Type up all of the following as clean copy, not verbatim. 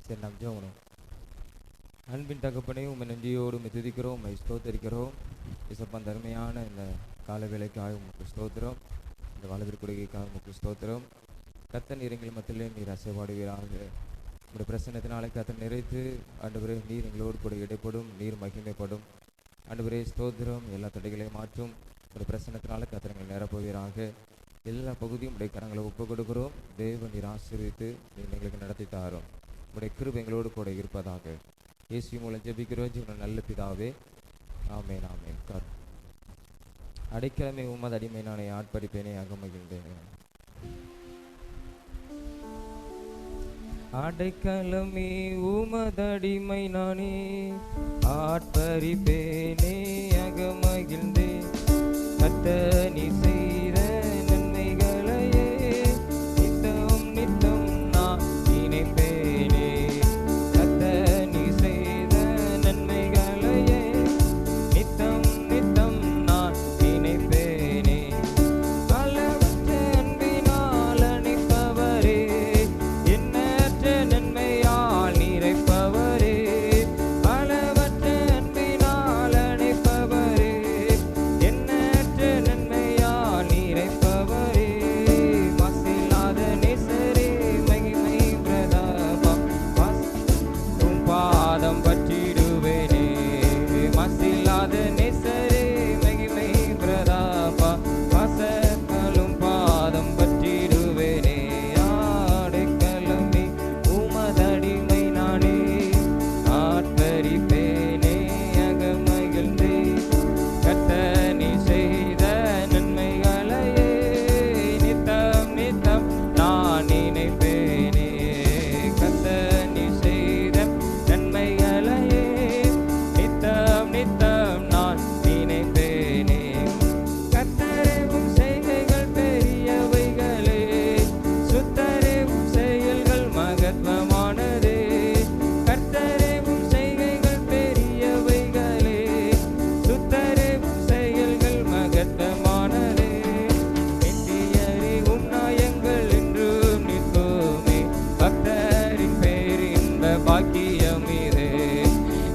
சரி, நாம் ஜெபம் பண்ணுவோம். அன்பின் தகப்பனே, உம்மை நன்றியோடு உம்மை துதிக்கிறோம், உம்மை ஸ்தோத்தரிக்கிறோம். இசப்பா, அருமையான இந்த கால வேலைக்காக உமக்கு ஸ்தோத்திரம். இந்த வலதிற்கு கொடுக்கைக்காக உமக்கு ஸ்தோத்திரம். கர்த்தர் நீர் எங்கள் மத்தியிலே நீர் அசைவாடுவீராக. உங்களுடைய பிரசன்னத்தினாலே கர்த்தர் நிறைத்து ஆண்டவரே, நீர் எங்களோடு கூட இடைப்படும், நீர் மகிமைப்படும். ஆண்டவரே ஸ்தோத்திரம். எல்லா தடைகளையும் மாற்றும். உங்களுடைய பிரசன்னத்தினாலே கர்த்தர் எங்களை நிரப்புவீராக. எல்லா பகுதியும் உடைய கரங்களை ஒப்புக் கொடுக்கிறோம். தேவன் நீர் ஆசீர்வதித்து நீர் எங்களுக்கு நடத்தி தாரும். உடைய கிருபை எங்களோடு கூட இருப்பதாக. இயேசு மூலம் ஜெபிக்கிறோம் ஜீவன நல்ல பிதாவே, ஆமென் ஆமென். அடைக்கலமே உமது அடிமை நானே, ஆட்படிப்பேனே அகமகிழ்ந்தேன். அடைக்கலமே உமதடிமை நானே, ஆட்பரிப்பேனே அகமகிழ்ந்தேன். கர்த்தர் நீ செய்த நன்மைகளையே நித்தம் நித்தம் நான் நினைப்பேனே. கர்த்தர் நீ செய்த நன்மைகளையே நித்தம் நித்தம் நான் நினைப்பேனே. அளவற்ற அன்பினால் அணைப்பவரே, எண்ணற்ற நன்மையால் நிறைப்பவரே. அளவற்ற அன்பினால் அணைப்பவரே, எண்ணற்ற நன்மையால் நிறைப்பவரே. மாசில்லாத நேசரே, மகிமை பிரதாபம் உம் பாதம் பற்றிடுவேனே. மாசில்லாத நேசரே, மகிமை பிரதாபா வாசலும் பாதம் பற்றிடுவேனே. ஆடைக்கலமே உமதடிமை நானே, ஆட்பரிப்பேனே அகமகிழ்ந்தே. கர்த்தர் நீ செய்த நன்மைகளையே நித்தம் நித்தம் நான் நினைப்பேனே. கர்த்தர் நீ செய்த நன்மைகளையே நித்தம் நித்தம் நான் நினைப்பேனே. கர்த்தரே உம் செய்கைகள் பெரியவைகளே, சுத்தரே உம் செயல்கள் மகத்துவமானதே. கர்த்தரே உம் செய்கைகள் பெரியவைகளே, சுத்தரே உம் செயல்கள் மகத்துவமானதே. நித்தியரே உம் நாயங்கள் என்றும் நிற்குமே, பக்தரின் பேரின்ப பாக்கியம் இதே.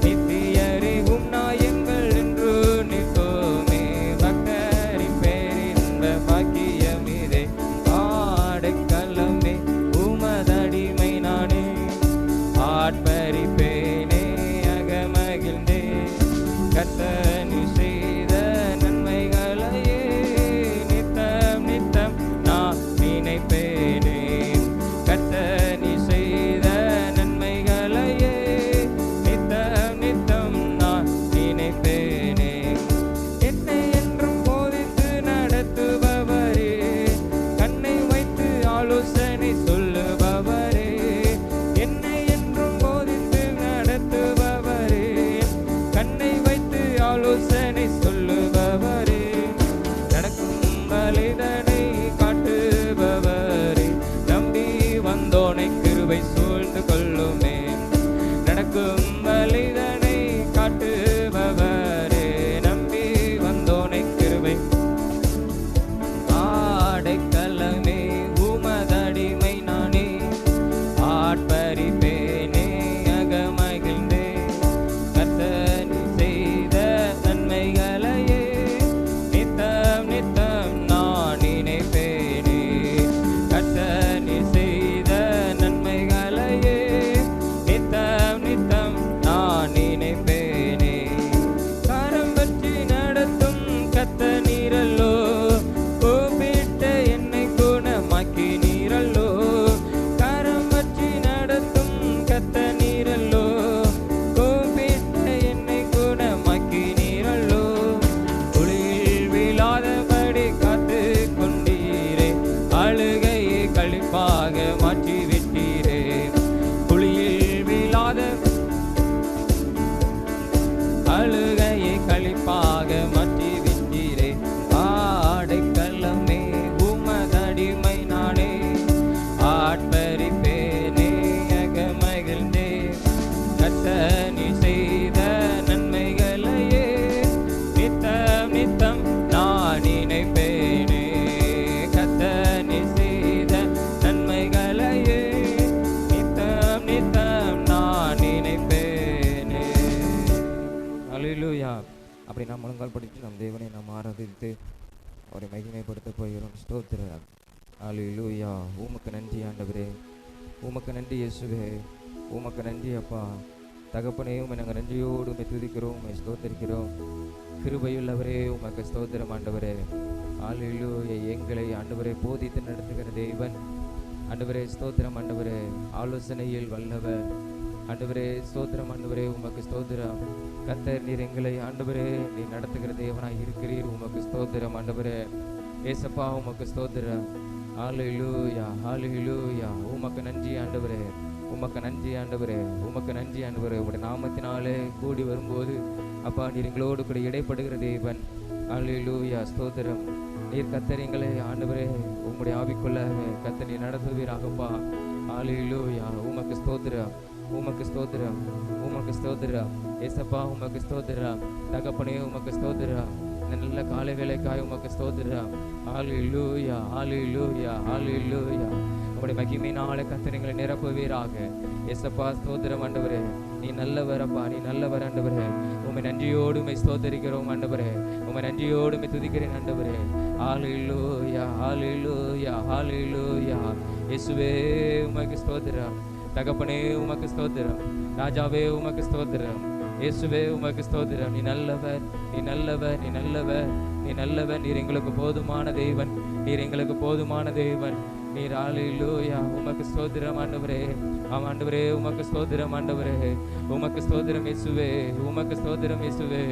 நித்தியரே உம் நாயங்கள் என்றும் நிற்குமே, பக்தரின் பேரின்ப பாக்கியம் இதே. ஆடைக்கலமே உமதடிமை நானே, ஆட்பரிப்பேனே அகமகிழ்ந்தே. கர்த்தர் நீ செய்த நன்மைகளையே நித்தம் நித்தம் நான் நினைப்பேனே. கர்த்தர் நீ செய்த நன்மைகளையே நித்தம் நித்தம் நான் நினைப்பேனே. என்னை என்றும் போதித்து நடத்துபவரே, கண்ணை வைத்து ஆலோசனை சொல்லுபவரே. என்னை என்றும் போதித்து நடத்துபவரே, கண்ணை வைத்து ஆலோசனை அல்லேலூயா. அப்படி நாம் முழங்கால் படித்து நம் தேவனை நாம் ஆராதித்து அவரை மகிமைப்படுத்த போகிறோம். ஸ்தோத்திரம். அல்லேலூயா. உமக்கு நன்றி ஆண்டவரே, உமக்கு நன்றி இயேசுவே, உமக்கு நன்றி அப்பா. தகப்பனே, உம்மை நாங்கள் நன்றியோடு உம்மை துதிக்கிறோம், உம்மை ஸ்தோத்தரிக்கிறோம். கிருபையுள்ளவரே, உமக்கு ஸ்தோத்திரம் ஆண்டவரே. அல்லேலூயா. எங்களை ஆண்டவரே போதித்து நடத்துகிற தேவன் ஆண்டவரே, ஸ்தோத்திரம் ஆண்டவரே. ஆலோசனையில் வல்லவர் ஆண்டவரே, ஸ்தோத்திரம் ஆண்டவரே, உமக்கு ஸ்தோத்திரம். கர்த்தர், நீர் எங்களை ஆண்டவரே நீ நடத்துகிற தேவனாய் இருக்கிறீர், உமக்கு ஸ்தோத்திரம் ஆண்டவரே. ஏசப்பா, உமக்கு ஸ்தோத்திரம். ஹல்லேலூயா, ஹல்லேலூயா. உமக்கு நன்றி ஆண்டவரே, உமக்கு நன்றி ஆண்டவரே, உமக்கு நன்றி ஆண்டவரே. உடைய நாமத்தினாலே கூடி வரும்போது அப்பா நீர் எங்களோடு கூட இடைப்படுகிற தேவன். ஹல்லேலூயா, ஸ்தோத்திரம். நீர் கர்த்தர் எங்களை ஆண்டவரே உம்முடைய ஆவிக்குள்ள கர்த்தர் நீர் நடத்துவீராகப்பா. ஹல்லேலூயா. உமக்கு ஸ்தோத்திரம், உமக்கு ஸ்தோத்திரம், உமக்கு ஸ்தோத்திரம். ஏசப்பா, உமக்கு ஸ்தோத்திரம். தகப்பனே, உமக்கு ஸ்தோத்திரம். நல்ல காலை வேலைக்காய் உமக்கு ஸ்தோத்திரம். ஹல்லேலூயா, ஹல்லேலூயா, ஹல்லேலூயா. உம்முடைய மகிமையினாலே கர்த்தர் எங்களை நிரப்புவீராக. ஏசப்பா, ஸ்தோத்திரம் ஆண்டவரே. நீ நல்லவர் அப்பா, நீ நல்லவர் ஆண்டவரே. உம்மை நன்றியோடு உம்மை ஸ்தோத்தரிக்கிறோம் ஆண்டவரே. உம்மை நன்றியோடு உம்மை துதிக்கிறேன் ஆண்டவரே. ஹல்லேலூயா, ஹல்லேலூயா, ஹல்லேலூயா. இயேசுவே, உமக்கு ஸ்தோத்திரம். தகப்பனே, உமக்கு ஸ்தோத்திரம். ராஜாவே, உமக்கு ஸ்தோத்திரம். இயேசுவே, உமக்கு ஸ்தோத்திரம். நீ நல்லவர், நீ நல்லவர், நீ நல்லவர், நீ நல்லவர். நீர் எங்களுக்கு போதுமான தேவன், நீர் எங்களுக்கு போதுமான தேவன். நீர் ஹல்லேலூயா. உமக்கு ஸ்தோத்திரம் ஆண்டவரே. ஆண்டவரே, உமக்கு ஸ்தோத்திரம் ஆண்டவரே. உமக்கு ஸ்தோத்திரம் இயேசுவே, உமக்கு ஸ்தோத்திரம் இயேசுவே,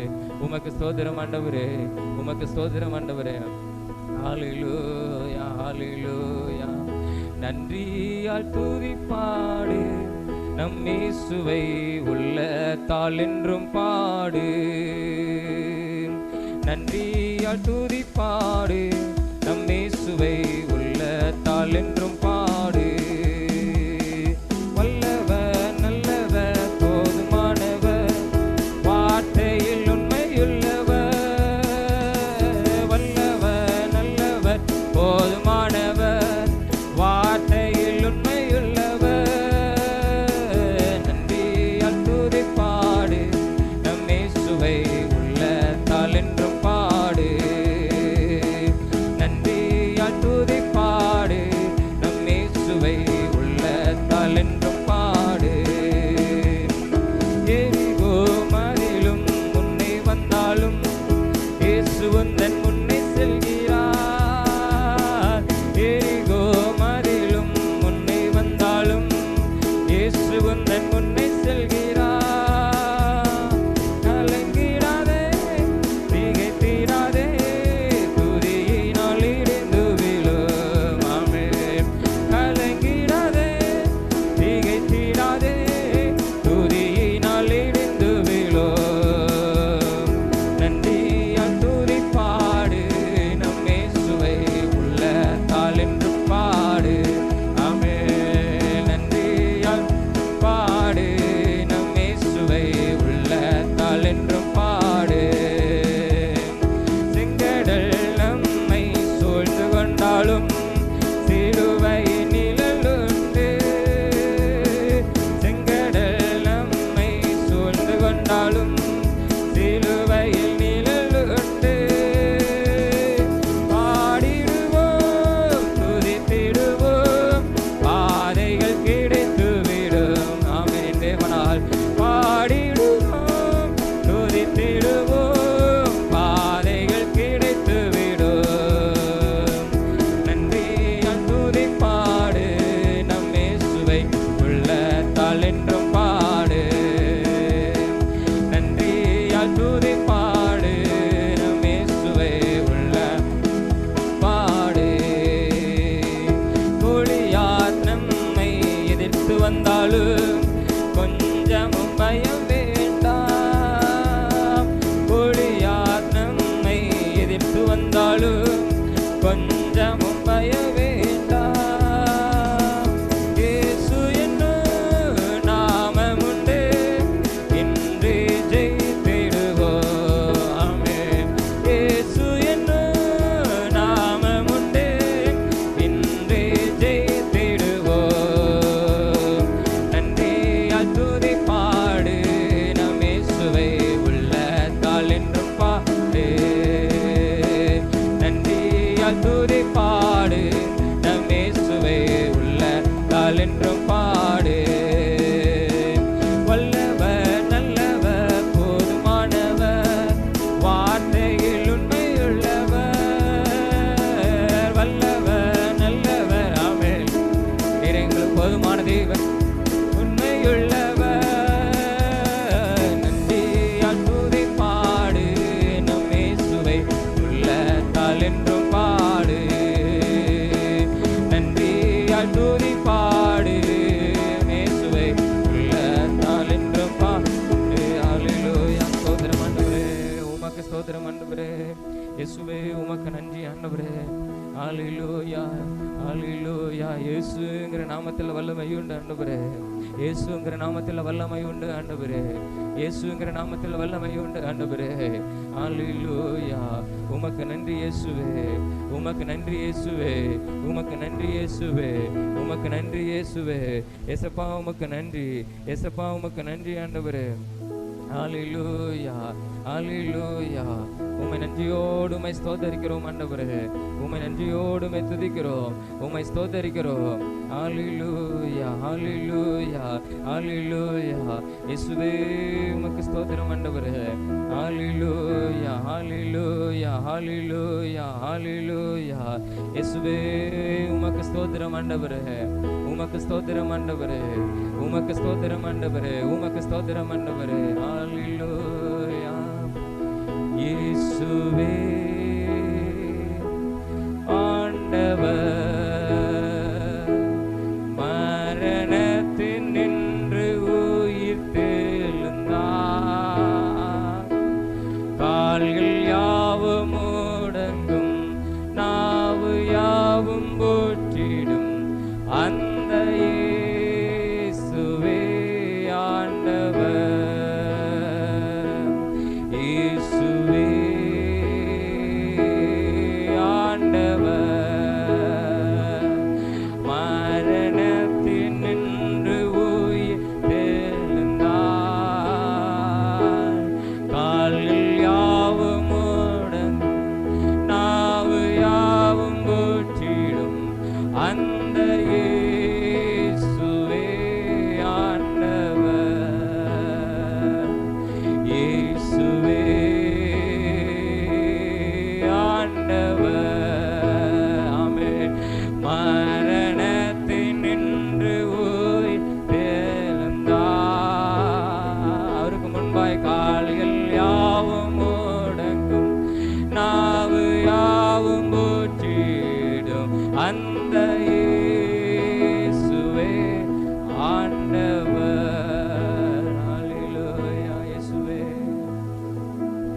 உமக்கு ஸ்தோத்திரம் ஆண்டவரே, உமக்கு ஸ்தோத்திரம் ஆண்டவரே. ஹல்லேலூயா, ஹல்லேலூயா. நன்றியால் துதிப்பாடு நம் இயேசுவை உள்ளத்தால் என்றும் பாடு. நன்றியால் துதிப்பாடு நம் இயேசுவை உள்ளத்தால் என்றும் பாடு. வல்லவர், நல்லவர், போதுமானவர், வார்த்தையில் உண்மையுள்ளவர். வல்லவர், நல்லவர், போதுமானவர், வார்த்தையில் உண்மையுள்ளவர். நன்றியால் துதிப்பாடு நம் இயேசுவை உள்ளத்தால் என்றும் பாடு. நன்றியால் துதிப்பாடு நம் இயேசுவை உள்ளத்தால் என்றும் பாடு. எரிகோ மதிலும் முன்னே வந்தாலும் இயேசு உந்தன் முன்னே செல்கிறார். எரிகோ மதிலும் முன்னே வந்தாலும் இயேசு உந்தன் முன்னே செல்கிறார். கலங்கிடாதே, திகைத்திடாதே, துதியினால் இடிந்து விழும். ஆமென். கலங்கிடாதே, திகைத்திடாதே, துதியினால் இடிந்து விழும். நன்றியால் துதிப்பாடு நம் இயேசுவை உள்ளத்தால் என்றும் பாடு. ஆமென். நன்றியால் பாடு நம் இயேசுவை உள்ளத்தால் என்றும் பாடு. செங்கடல் நம்மை சூழ்ந்து கொண்டாலும் சிலுவை நிழலுண்டு. செங்கடல் நம்மை சூழ்ந்து கொண்டாலும் சிலுவையில் நிழலுண்டு. பாடிடுவோம், துதித்திடுவோம், பாதைகள் கிடைத்துவிடும். ஆமென். தேவனால் பாடிடுவோம், துதித்திடுவோம், பாதைகள் கிடைத்துவிடும். நன்றியால் துதிப்பாடு நம் இயேசுவை உள்ளத்தால் என்றும் பாடு. நன்றியால் துதிப்பாடு நம் இயேசுவை உள்ள பாடு. கொடியார் நம்மை எதிர்த்து வந்தாலும் கொஞ்சமும் பயம் வேண்டாம். கொடியார் நம்மை எதிர்த்து வந்தாலும் கொஞ்சமும் பயம் வேண்டாம். இயேசு என்னும் நாமம் உண்டு, இன்று ஜெயித்திடுவோம். ஆமென். இயேசு என்னும் நாமம் உண்டு, இன்று ஜெயித்திடுவோம். நன்றியால் துதிப்பாடு நம் இயேசுவை துதி பாடு நம் இயேசுவை உள்ளத்தால் என்றும் பாடு. வல்லவர் நல்லவர் போதுமானவர் வார்த்தையில் உண்மையுள்ளவர். வல்லவர் நல்லவர் ஆமென். எங்களுக்கு போதுமான தேவன் உண்மையுள்ளவர். நன்றியால் துதி பாடு நம் இயேசுவை உள்ளத்தால் என்றும் பாடு. நன்றியால் துதி பாடு இயேசுவை உள்ளத்தால் என்றும் பாடு. ஹல்லேலூயா. ஸ்தோத்திரம் ஆண்டவரே, உமக்கு ஸ்தோத்திரம் ஆண்டவரே. இயேசுவே உமக்கு நன்றி ஆண்டவரே. ஹல்லேலூயா ஹல்லேலூயா. இயேசுங்கிற நாமத்தில் வல்லமை உண்டு ஆண்டவரே. இயேசுங்கிற நாமத்தில் வல்லமை உண்டு ஆண்டவரே. இயேசுங்கிற நாமத்தில் வல்லமை உண்டு ஆண்டவரே. ஹல்லேலூயா. உமக்கு நன்றி இயேசுவே, உமக்கு நன்றி இயேசுவே, உமக்கு நன்றி இயேசுவே, உமக்கு நன்றி இயேசுவே. ஏசப்பா உமக்கு நன்றி, ஏசப்பா உமக்கு நன்றி ஆண்டவரே. ஹல்லேலூயா ஹல்லேலூயா. உம்மை நன்றியோடு உம்மை ஸ்தோத்தரிக்கிறோம் ஆண்டவரே. உம்மை நன்றியோடு உம்மை துதிக்கிறோம், உம்மை ஸ்தோத்தரிக்கிறோம். ஹல்லேலூயா ஹல்லேலூயா ஹல்லேலூயா. இயேசுவே உமக்கு ஸ்தோத்திரம் ஆண்டவரே. ஹல்லேலூயா ஹல்லேலூயா ஹல்லேலூயா ஹல்லேலூயா. இயேசுவே உமக்கு ஸ்தோத்திரம் ஆண்டவரே. உமக்கு ஸ்தோத்திரம் ஆண்டவரே. உமக்கு ஸ்தோத்திரம் ஆண்டவரே. உமக்கு ஸ்தோத்திரம் ஆண்டவரே. ஹல்லேலூயா. இயேசுவே ஆண்டவர் மரணத்தின் நின்று உயிர் தெழுந்தார். கால்கள் யாவும் முடங்கும், நாவு யாவும் போற்றிடும் அந்த இயேசுவே ஆண்டவர். இயேசுவே ஆண்டவர் மரணத்தின் நின்று உயிர் தெழுந்தார். கால்கள் யாவும் முடங்கும், நாவு யாவும் போற்றிடும் அந்த இயேசுவே ஆண்டவர். இயேசுவே ஆண்டவர் ஆமென். மரணத்தின் நின்று உயிர் தெழுந்தார். அவருக்கு முன்பாய் கால்கள் யாவும் முடங்கும், நாவு யாவும் போற்றிடும் அந்த இயேசுவே ஆண்டவர். ஹல்லேலூயா. இயேசுவே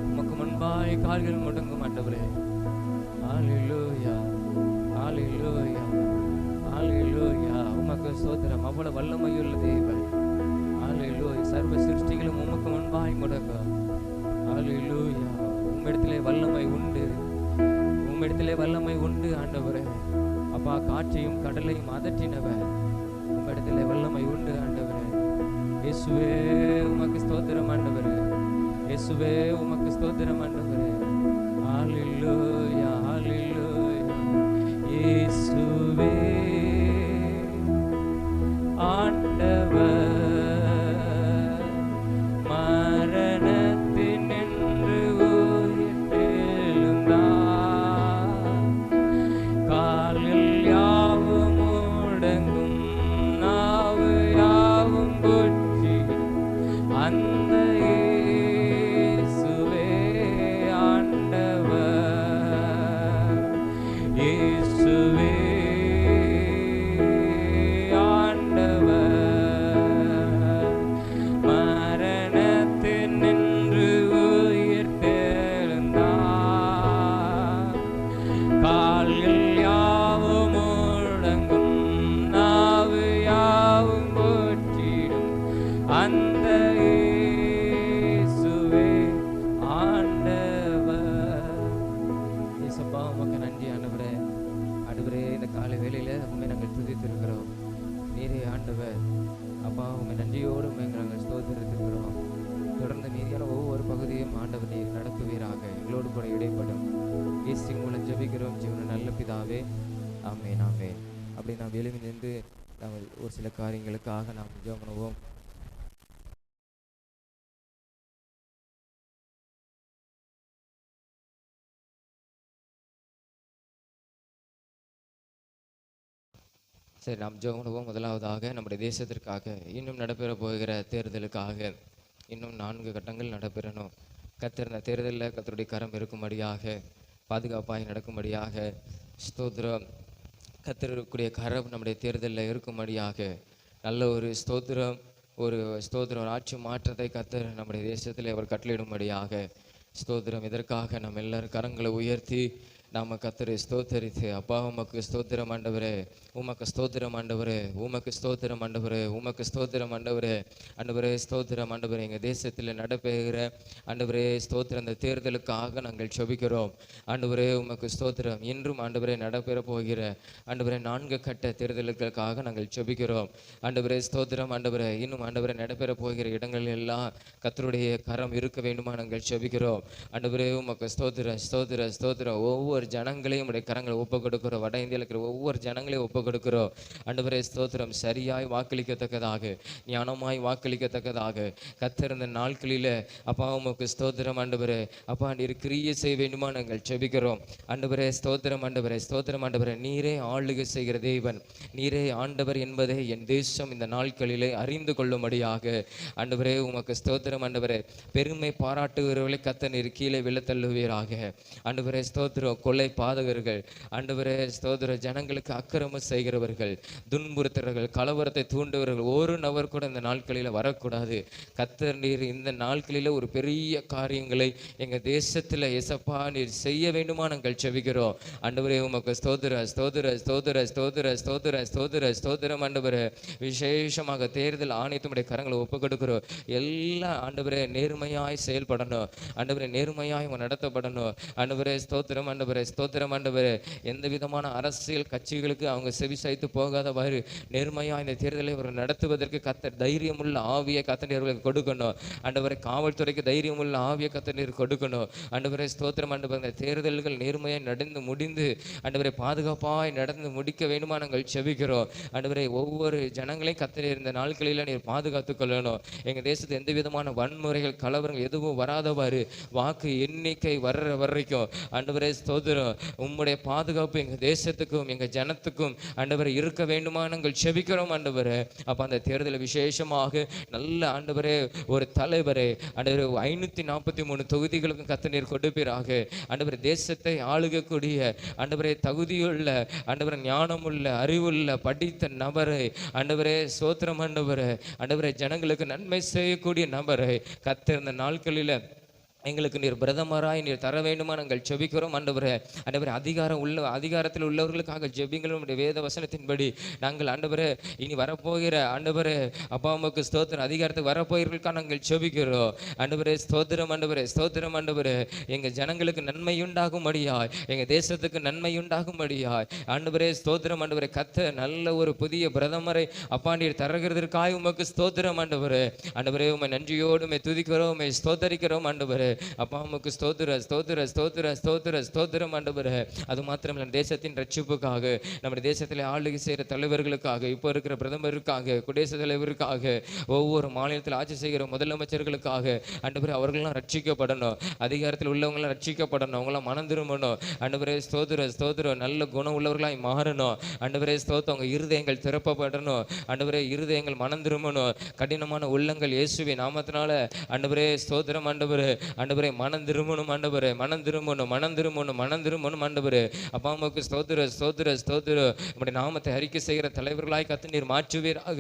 உமக்கு முன்பாய் கால்கள் முடங்கும் ஆண்டவரே. ஹல்லேலூயா ஹல்லேலூயா ஹல்லேலூயா. உமக்கு ஸ்தோத்திரம். அவ்வளவு வல்லமையுள்ள தேவன். ஹல்லேலூயா. சர்வ சிருஷ்டிகளும் உமக்கு முன்பாய் முடங்கும். ஹல்லேலூயா. உம்மிடத்திலே வல்லமை உண்டு, உம்மிடத்திலே வல்லமை உண்டு ஆண்டவரே. அப்பா காற்றையும் கடலையும் அதற்றினவர் உம்மிடத்திலே வல்லமை உண்டு ஆண்டவரே. இயேசுவே உமக்கு ஸ்தோத்திரம் ஆண்டவரே. இயேசுவே உமக்கு ஸ்தோத்திரம் ஆண்டவரே. ஹல்லேலூயா ஹல்லேலூயா. இயேசுவே ஆண்டவர் மரணத்தின் நின்று உயிர் தெழுந்தார். கால்கள் யாவும் முடங்கும், நாவு யாவும் போற்றிடும் அந்த இயேசுவே ஆண்டவர். ஜெபிக்கிறோம் ஜீவன நல்ல பிதாவே. ஆமென் ஆமென். அப்படி நாம் எழுப்பி நின்று நாம் ஒரு சில காரியங்களுக்காக நாம் ஜெபம் பண்ணுவோம். சரி, நாம் ஜெபம் பண்ணுவோம். முதலாவதாக நம்முடைய தேசத்திற்காக இன்னும் நடைபெற போகிற தேர்தலுக்காக இன்னும் 4 கட்டங்கள் நடைபெறணும். கத்திருந்த தேர்தலில் கத்தருடைய கரம் இருக்கும்படியாக, பாதுகாப்பாக நடக்கும்படியாக, ஸ்தோத்திரம், கத்தருடைய கரம் நம்முடைய தேர்தலில் இருக்கும்படியாக, நல்ல ஒரு ஸ்தோத்திரம், ஒரு ஆட்சி மாற்றத்தை கத்தர் நம்முடைய தேசத்தில் அவர் கட்டளையிடும்படியாக ஸ்தோத்திரம். இதற்காக நம்ம எல்லாரும் கரங்களை உயர்த்தி நாம் கத்தரை ஸ்தோத்தரித்து, அப்பா உமக்கு ஸ்தோத்திரம் ஆண்டவரே, உமக்கு ஸ்தோத்திரம் ஆண்டவரே, உமக்கு ஸ்தோத்திரம் ஆண்டவரே, உமக்கு ஸ்தோத்திரம் ஆண்டவரே, ஆண்டவரே ஸ்தோத்திரம் ஆண்டவரே. எங்கள் தேசத்தில் நடைபெறுகிற ஆண்டவரே ஸ்தோத்திரம் அந்த தேர்தலுக்காக நாங்கள் செபிக்கிறோம் ஆண்டவரே. உமக்கு ஸ்தோத்திரம். இன்றும் ஆண்டவரே நடைபெற போகிற ஆண்டவரே 4 கட்ட தேர்தலுக்காக நாங்கள் செபிக்கிறோம் ஆண்டவரே ஸ்தோத்திரம் ஆண்டவரே. இன்னும் ஆண்டவரே நடைபெற போகிற இடங்கள் எல்லாம் கத்தருடைய கரம் இருக்க வேண்டுமா நாங்கள் செபிக்கிறோம் ஆண்டவரே. உமக்கு ஸ்தோத்திரம் ஸ்தோத்திரம் ஸ்தோத்திரம். ஒவ்வொரு ஜனங்களையும் உடைய கரங்களை ஒப்பு கொடுக்கிறோம். வட இந்தியாவில் இருக்கிற ஒவ்வொரு ஜனங்களையும் ஒப்பு கொடுக்கிறோம் ஆண்டவரே ஸ்தோத்திரம். சரியாய் வாக்களிக்கத்தக்கதாக, ஞானமாய் வாக்களிக்கத்தக்கதாக கத்தர் இந்த நாட்களில் அப்பா உமக்கு ஸ்தோத்திரம் ஆண்டவரே. அப்பா நீர் கிரியை செய்ய வேண்டுமா நாங்கள் செபிக்கிறோம் ஆண்டவரே ஸ்தோத்திரம் ஆண்டவரே ஸ்தோத்திரம் ஆண்டவரே. நீரே ஆளுகை செய்கிற தேவன், நீரே ஆண்டவர் என்பதை என் தேசம் இந்த நாட்களிலே அறிந்து கொள்ளும்படியாக ஆண்டவரே உமக்கு ஸ்தோத்திரம் ஆண்டவரே. பெருமை பாராட்டுகிறவர்களை கத்த நீர் கீழே விழத்தள்ளுவீராக ஆண்டவரே ஸ்தோத்திரம். கொலை பாதகர்கள் ஆண்டவரே ஸ்தோத்திரம், ஜனங்களுக்கு அக்கிரமம் செய்கிறவர்கள், துன்புறுத்துறவர்கள், கலவரத்தை தூண்டுவர்கள் ஒரு நபர் கூட இந்த நாட்களில் வரக்கூடாது. கத்தர் நீர் இந்த நாட்களில் ஒரு பெரிய காரியங்களை எங்கள் தேசத்தில் எசப்பா நீர் செய்ய வேண்டுமா நாங்கள் செபிக்கிறோம் ஆண்டவரே. உமக்கு ஸ்தோத்திர ஸ்தோத்திர ஸ்தோத்திர ஸ்தோத்திர ஸ்தோத்திர ஸ்தோத்திர ஸ்தோத்திரம் ஆண்டவரே. விசேஷமாக தேர்தல் ஆணையத்தினுடைய கரங்களை ஒப்பு கொடுக்கிறோம். எல்லாம் ஆண்டவரே நேர்மையாய் செயல்படணும் ஆண்டவரே, நேர்மையாய் நடத்தப்படணும் ஆண்டவரே ஸ்தோத்திரம் ஆண்டவரே ஸ்தோத்திரம் ஆண்டவரே. எந்த விதமான அரசியல் கட்சிகளுக்கு அவங்க செவி சாய்த்து போகாதவாறு நேர்மையாக இந்த தேர்தலை அவர்கள் நடத்துவதற்கு கத்தர் தைரியமுள்ள ஆவியை கத்தனர்களுக்கு கொடுக்கணும் ஆண்டவரை. காவல்துறைக்கு தைரியமுள்ள ஆவியை கத்தனீர் கொடுக்கணும் ஆண்டவரை ஸ்தோத்திரம் ஆண்டவர். இந்த தேர்தல்கள் நேர்மையாக நடந்து முடிந்து ஆண்டவரை பாதுகாப்பாய் நடந்து முடிக்க வேண்டுமா நாங்கள் செபிக்கிறோம் ஆண்டவரை. ஒவ்வொரு ஜனங்களையும் கத்தனீர் இந்த நாட்களில் நீர் பாதுகாத்து கொள்ளணும். எங்கள் தேசத்து எந்த விதமான வன்முறைகள் கலவரங்கள் எதுவும் வராதவாறு வாக்கு எண்ணிக்கை வர்ற வரைக்கும் ஆண்டவரே ஸ்தோத்திரம் உம்முடைய பாதுகாப்பு எங்கள் தேசத்துக்கும் எங்கள் ஜனத்துக்கும் ஆண்டவரை இருக்க வேண்டுமா நாங்கள் செபிக்கிறோம் ஆண்டவரே. அப்போ அந்த தேர்தலில் விசேஷமாக நல்ல ஆண்டவரே ஒரு தலைவரே ஆண்டவரே 543 தொகுதிகளுக்கும் கத்தனீர் கொடுப்பீராக ஆண்டவரே. தேசத்தை ஆளுகக்கூடிய ஆண்டவரே தகுதியுள்ள ஆண்டவரை, ஞானமுள்ள அறிவுள்ள படித்த நபரை ஆண்டவரே ஸ்தோத்திரம் ஆண்டவரே. ஆண்டவரே ஜனங்களுக்கு நன்மை செய்யக்கூடிய நபரை கத்தர் இந்த நாட்களில் எங்களுக்கு நீர் பிரதமராய் நீர் தர வேண்டுமா நாங்கள் ஜெபிக்கிறோம் ஆண்டவரே. ஆண்டவரே அதிகாரத்தில் உள்ளவர்களுக்காக ஜெபிங்களும் வேத வசனத்தின்படி நாங்கள் ஆண்டவரே இனி வரப்போகிற ஆண்டவரே அப்பா அம்மாவுக்கு ஸ்தோத்திரம் அதிகாரத்துக்கு வரப்போகிறவர்களுக்காக நாங்கள் ஜெபிக்கிறோம் ஆண்டவரே ஸ்தோத்திரம் ஆண்டவரே ஸ்தோத்திரம் ஆண்டவரே. எங்கள் ஜனங்களுக்கு நன்மையுண்டாகும்படியாய், எங்கள் தேசத்துக்கு நன்மையுண்டாகும்படியாய் ஆண்டவரே ஸ்தோத்திரம் ஆண்டவரே. கத்த நல்ல ஒரு புதிய பிரதமரை அப்பா நீர் தருகிறதற்காக உமக்கு ஸ்தோத்திரம் ஆண்டவரே. ஆண்டவரே உமை நன்றியோடு உமை துதிக்கிறோம், உமை ஸ்தோத்தரிக்கிறோம் ஆண்டவரே. அப்பா உமக்கு ஸ்தோத்திர ஸ்தோத்திர ஸ்தோத்திர ஸ்தோத்திர ஸ்தோத்திரம் ஆண்டவரே. அது மாத்திரமல்ல, தேசத்தின் ரட்சிப்புக்காக, நம்முடைய தேசத்தில் ஆளுகை செய்கிற தலைவர்களுக்காக, இப்போ இருக்கிற பிரதமருக்காக, குடியரசுத் தலைவருக்காக, ஒவ்வொரு மாநிலத்தில் ஆட்சி செய்கிற முதலமைச்சர்களுக்காக ஆண்டவரே அவர்களெல்லாம் ரட்சிக்கப்படணும், அதிகாரத்தில் உள்ளவங்களாம் ரட்சிக்கப்படணும், அவங்களாம் மனம் திரும்பணும் ஆண்டவரே. ஸ்தோத்திர ஸ்தோத்திரம் நல்ல குணம் உள்ளவர்களாய் மாறணும் ஆண்டவரே. ஸ்தோத்திரம் அவங்க இருதயங்கள் திறப்பப்படணும் ஆண்டவரே, இருதயங்கள் மனம் திரும்பணும், கடினமான உள்ளங்கள் இயேசுவின் நாமத்தினால ஆண்டவரே ஸ்தோத்திரம் ஆண்டவரே. ஆண்டவரே மனம் திரும்பணும் ஆண்டவரே, மனம் திரும்பணும் மனம் திரும்பணும் மனம் திரும்பணும் ஆண்டவரே. அப்பா அம்மாவுக்கு ஸ்தோத்திர ஸ்தோத்திர ஸ்தோத்திர. நம்முடைய நாமத்தை அறிக்கை செய்கிற தலைவர்களாய் கத்து நீர் மாற்றுவீராக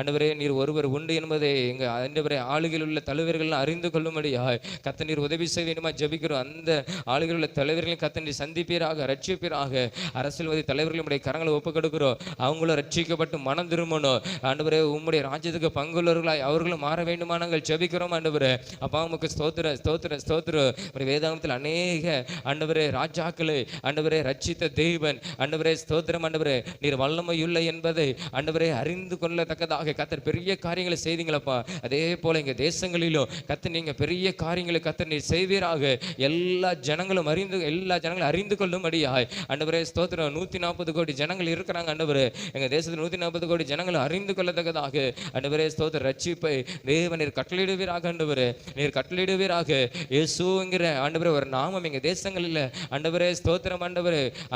ஆண்டவரே. நீர் ஒருவர் உண்டு என்பதை எங்கள் ஆண்டவரே ஆளுகையில் உள்ள தலைவர்கள் அறிந்து கொள்ளும்படியாக கத்து நீர் உதவி செய்ய வேண்டுமா ஜெபிக்கிறோம். அந்த ஆளுகையில் உள்ள தலைவர்களையும் கத்து நீர் சந்திப்பீராக, ரட்சிப்பீராக. அரசியல்வாதி தலைவர்களுடைய கரங்களை ஒப்புக் கொடுக்கிறோம், அவங்களும் ரட்சிக்கப்பட்டு மனம் திரும்பணும் ஆண்டவரே. உம்முடைய ராஜ்யத்துக்கு பங்குள்ளவர்களாய் அவர்களும் மாற வேண்டுமா நாங்கள் ஜெபிக்கிறோம் ஆண்டவரே. அப்பா அம்மாவுக்கு ஸ்தோத்திர ஸ்தோத்திரம் ஸ்தோத்திரம். வேதாகமத்தில் அநேக ஆண்டவரே ராஜாக்களை ஆண்டவரே ரட்சித்த தெய்வன் ஆண்டவரே ஸ்தோத்திரம். ஆண்டவரே நீர் வல்லமையுள்ள என்பதை ஆண்டவரே அறிந்து கொள்ளத்தக்கதாக கர்த்தர் பெரிய காரியங்களை செய்தீங்களப்பா. அதே போல எங்க தேசங்களிலும் கர்த்தர் நீங்க பெரிய காரியங்களை கர்த்தர் நீர் செய்வீராக. எல்லா ஜனங்களும் அறிந்து கொள்ளும்படியாய் ஆண்டவரே ஸ்தோத்திரம். 140 கோடி ஜனங்கள் இருக்கிறாங்க ஆண்டவரே. எங்க தேசத்தில் 140 கோடி ஜனங்கள் அறிந்து கொள்ளத்தக்கதாக ஆண்டவரே ஸ்தோத்திர ரட்சிப்பை தேவன் நீர் கட்டளையிடுவீராக. ஆண்டவரே நீர் கட்டளையிடுவீராக. இயேசுங்கிற ஆண்டவரே ஒரு நாமம் எங்க தேசங்களில் ஆண்டவரே ஸ்தோத்திரம்.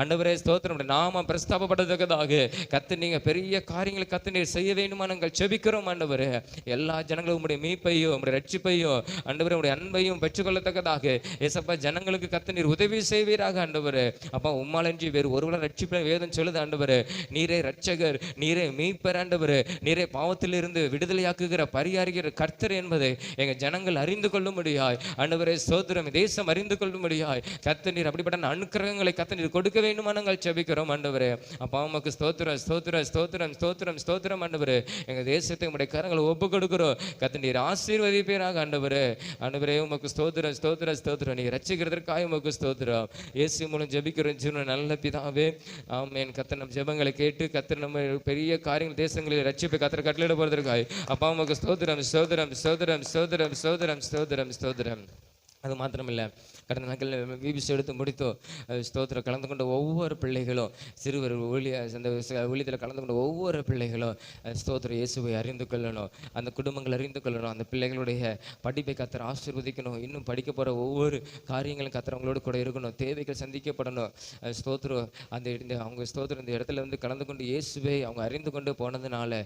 ஆண்டவரே ஸ்தோத்திரம் நாமம் பிரஸ்தாபப்படத்தக்கதாக கர்த்தர் நீங்க பெரிய காரியங்களை கர்த்தர் நீர் செய்ய வேண்டுமா நாங்கள் ஜெபிக்கிறோம் ஆண்டவரே. எல்லா ஜனங்களும் உம்முடைய மீட்பையும் உம்முடைய ரட்சிப்பையும் ஆண்டவரே உம்முடைய அன்பையும் பெற்றுக்கொள்ளத்தக்கதாக ஏசப்பா ஜனங்களுக்கு கர்த்தர் நீர் உதவி செய்வீராக ஆண்டவரே. அப்பா உம்மாலன்றி வேறு ஒருவரை ரட்சிப்பை வேதம் சொல்லுது ஆண்டவரே. நீரே ரட்சகர், நீரே மீட்பர் ஆண்டவரே. நீரே பாவத்திலிருந்து விடுதலையாக்குகிற பரிகாரிக்கிற கர்த்தர் என்பதை எங்க ஜனங்கள் அறிந்து கொள்ளும்படியாய் ஆண்டவரே ஸ்தோத்திரம். தேசம் அறிந்து கொள்ளும்படியாய் கர்த்தர் நீர் அப்படிப்பட்ட அனுக்கிரகங்களை கர்த்தர் நீர் கொடுக்க வேண்டுமா நாங்கள் ஜெபிக்கிறோம் ஆண்டவரே. அப்பா உமக்கு ஸ்தோத்திரம் ஸ்தோத்திரம் ஸ்தோத்திரம் ஸ்தோத்திரம் ஸ்தோத்திரம் ஆண்டவரே. எங்க தேசத்தை உம்முடைய கரங்களை ஒப்பு கொடுக்கிறோம். கர்த்தர் நீர் ஆசீர்வதிப்பீராக ஆண்டவரே. ஆண்டவரே உமக்கு ஸ்தோத்திரம் ஸ்தோத்திரம் ஸ்தோத்திரம். நீர் ரட்சிக்கிறதற்காக உமக்கு ஸ்தோத்திரம். இயேசு மூலம் ஜெபிக்கிறோம் ஜீவன நல்ல பிதாவே, ஆமென். கர்த்தர் நம் ஜெபங்களை கேட்டு கர்த்தர் நம்ம பெரிய காரியங்கள் தேசங்களில் ரட்சிப்பை கர்த்தர் கட்டளையிட போறதற்காக அப்பா உமக்கு ஸ்தோத்திரம் ஸ்தோத்திரம் ஸ்தோத்திரம் ஸ்தோத்திரம் ஸ்தோத்திரம் ஸ்தோத்திரம் ஸ்தோத்திரம். அது மாத்திரமில்லை, கடந்த நாட்களில் பிபிசி எடுத்து முடித்தோம். ஸ்தோத்திரம் கலந்து கொண்ட ஒவ்வொரு பிள்ளைகளும் சிறுவர் அந்த ஊழியத்தில் கலந்து கொண்ட ஒவ்வொரு பிள்ளைகளும் ஸ்தோத்திரம் இயேசுவை அறிந்து கொள்ளணும். அந்த குடும்பங்கள் அறிந்து கொள்ளணும். அந்த பிள்ளைகளுடைய படிப்பை கர்த்தர் ஆசீர்வதிக்கணும். இன்னும் படிக்க போகிற ஒவ்வொரு காரியங்களும் கர்த்தர் அவங்களோட கூட இருக்கணும். தேவைகள் சந்திக்கப்படணும். ஸ்தோத்திரம் அவங்க ஸ்தோத்திரம் இந்த இடத்துல வந்து கலந்து கொண்டு இயேசுவை அவங்க அறிந்து கொண்டு போனதுனால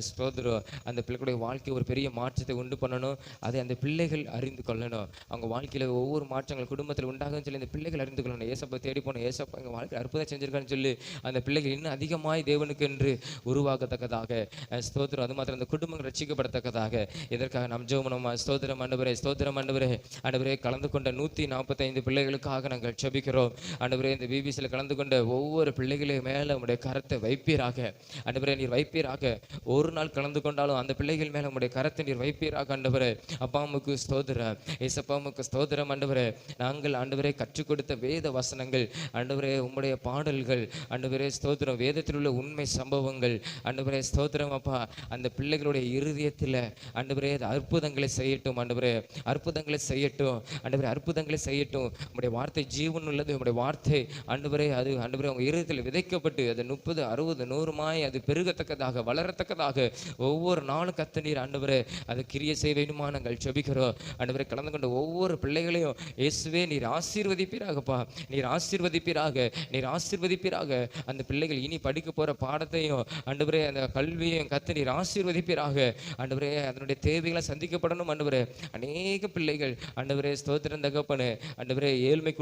ஸ்தோத்திரம் அந்த பிள்ளைகளுடைய வாழ்க்கை ஒரு பெரிய மாற்றத்தை உண்டு பண்ணணும். அதை அந்த பிள்ளைகள் அறிந்து கொள்ளணும். அவங்க வாழ்க்கையில் ஒவ்வொரு மாற்றங்கள் குடும்பத்தில் உண்டாகுன்னு சொல்லி இந்த பிள்ளைகள் அறிந்து கொள்ளணும். ஏசப்பா தேடி போன ஏசப்பா எங்கள் வாழ்க்கை அற்புதம் செஞ்சிருக்கான்னு சொல்லி அந்த பிள்ளைகள் இன்னும் அதிகமாய் தேவனுக்கு என்று உருவாக்கத்தக்கதாக ஸ்தோத்திரம். அது மாத்திரம் அந்த குடும்பங்கள் ரட்சிக்கப்படத்தக்கதாக இதற்காக நாம் ஜெபம் ஸ்தோத்திரம் ஆண்டவரே. ஸ்தோத்திரம் ஆண்டவரே. ஆண்டவரே கலந்து கொண்ட 145 பிள்ளைகளுக்காக நாங்கள் ஜெபிக்கிறோம் ஆண்டவரே. இந்த பிபிசியில் கலந்து கொண்ட ஒவ்வொரு பிள்ளைகளையும் மேலே உங்களுடைய கரத்தை வைப்பீராக ஆண்டவரே. நீர் வைப்பீராக. ஒரு நாள் கலந்து கொண்டாலும் அந்த பிள்ளைகள் மேலே உங்களுடைய கரத்தை நீர் வைப்பீராக ஆண்டவரே. அப்பாவுக்கு ஸ்தோத்திரம். ஏசப்பாவுக்கு ஸ்தோத்திரம் ஆண்டவரே. நாங்கள் ஆண்டவரே கற்றுக் கொடுத்த வேத வசனங்கள் ஆண்டவரே, உம்முடைய பாடல்கள் ஆண்டவரே ஸ்தோத்திரம், வேதத்தில் உள்ள உண்மை சம்பவங்கள் ஆண்டவரே ஸ்தோத்திரம் அப்பா அந்த பிள்ளைகளுடைய இருதயத்தில் ஆண்டவரே அற்புதங்களை செய்யட்டும் ஆண்டவரே. அற்புதங்களை செய்யட்டும் ஆண்டவரே. அற்புதங்களை செய்யட்டும். உம்முடைய வார்த்தை ஜீவன் உள்ளது. உம்முடைய வார்த்தை ஆண்டவரே அது ஆண்டவரே அவங்க இருதயத்தில் விதைக்கப்பட்டு அது 30 60 100 அது பெருகத்தக்கதாக வளரத்தக்கதாக ஒவ்வொரு நாளும் கர்த்தர் நீர் ஆண்டவரே அது கிரியை செய்ய வேண்டுமா நாங்கள் ஜெபிக்கிறோம் ஆண்டவரே. கலந்து கொண்ட ஒவ்வொரு பிள்ளைகளையும் இயேசுவே நீர் ஆசீர்வதிப்பீராகப்பா. நீர் ஆசீர்வதிப்பீராக. நீர் ஆசீர்வதிப்பீராக. அந்த பிள்ளைகள் இனி படிக்க போற பாடத்தையும் ஆண்டவரே அந்த கல்வியையும் கர்த்தர் நீர் ஆசீர்வதிப்பீராக ஆண்டவரே. அதனுடைய தேவைகளை சந்திக்கப்படணும் ஆண்டவரே. அநேக பிள்ளைகள் ஆண்டவரே ஸ்தோத்திரம் தகப்பனே ஆண்டவரே ஏழ்மை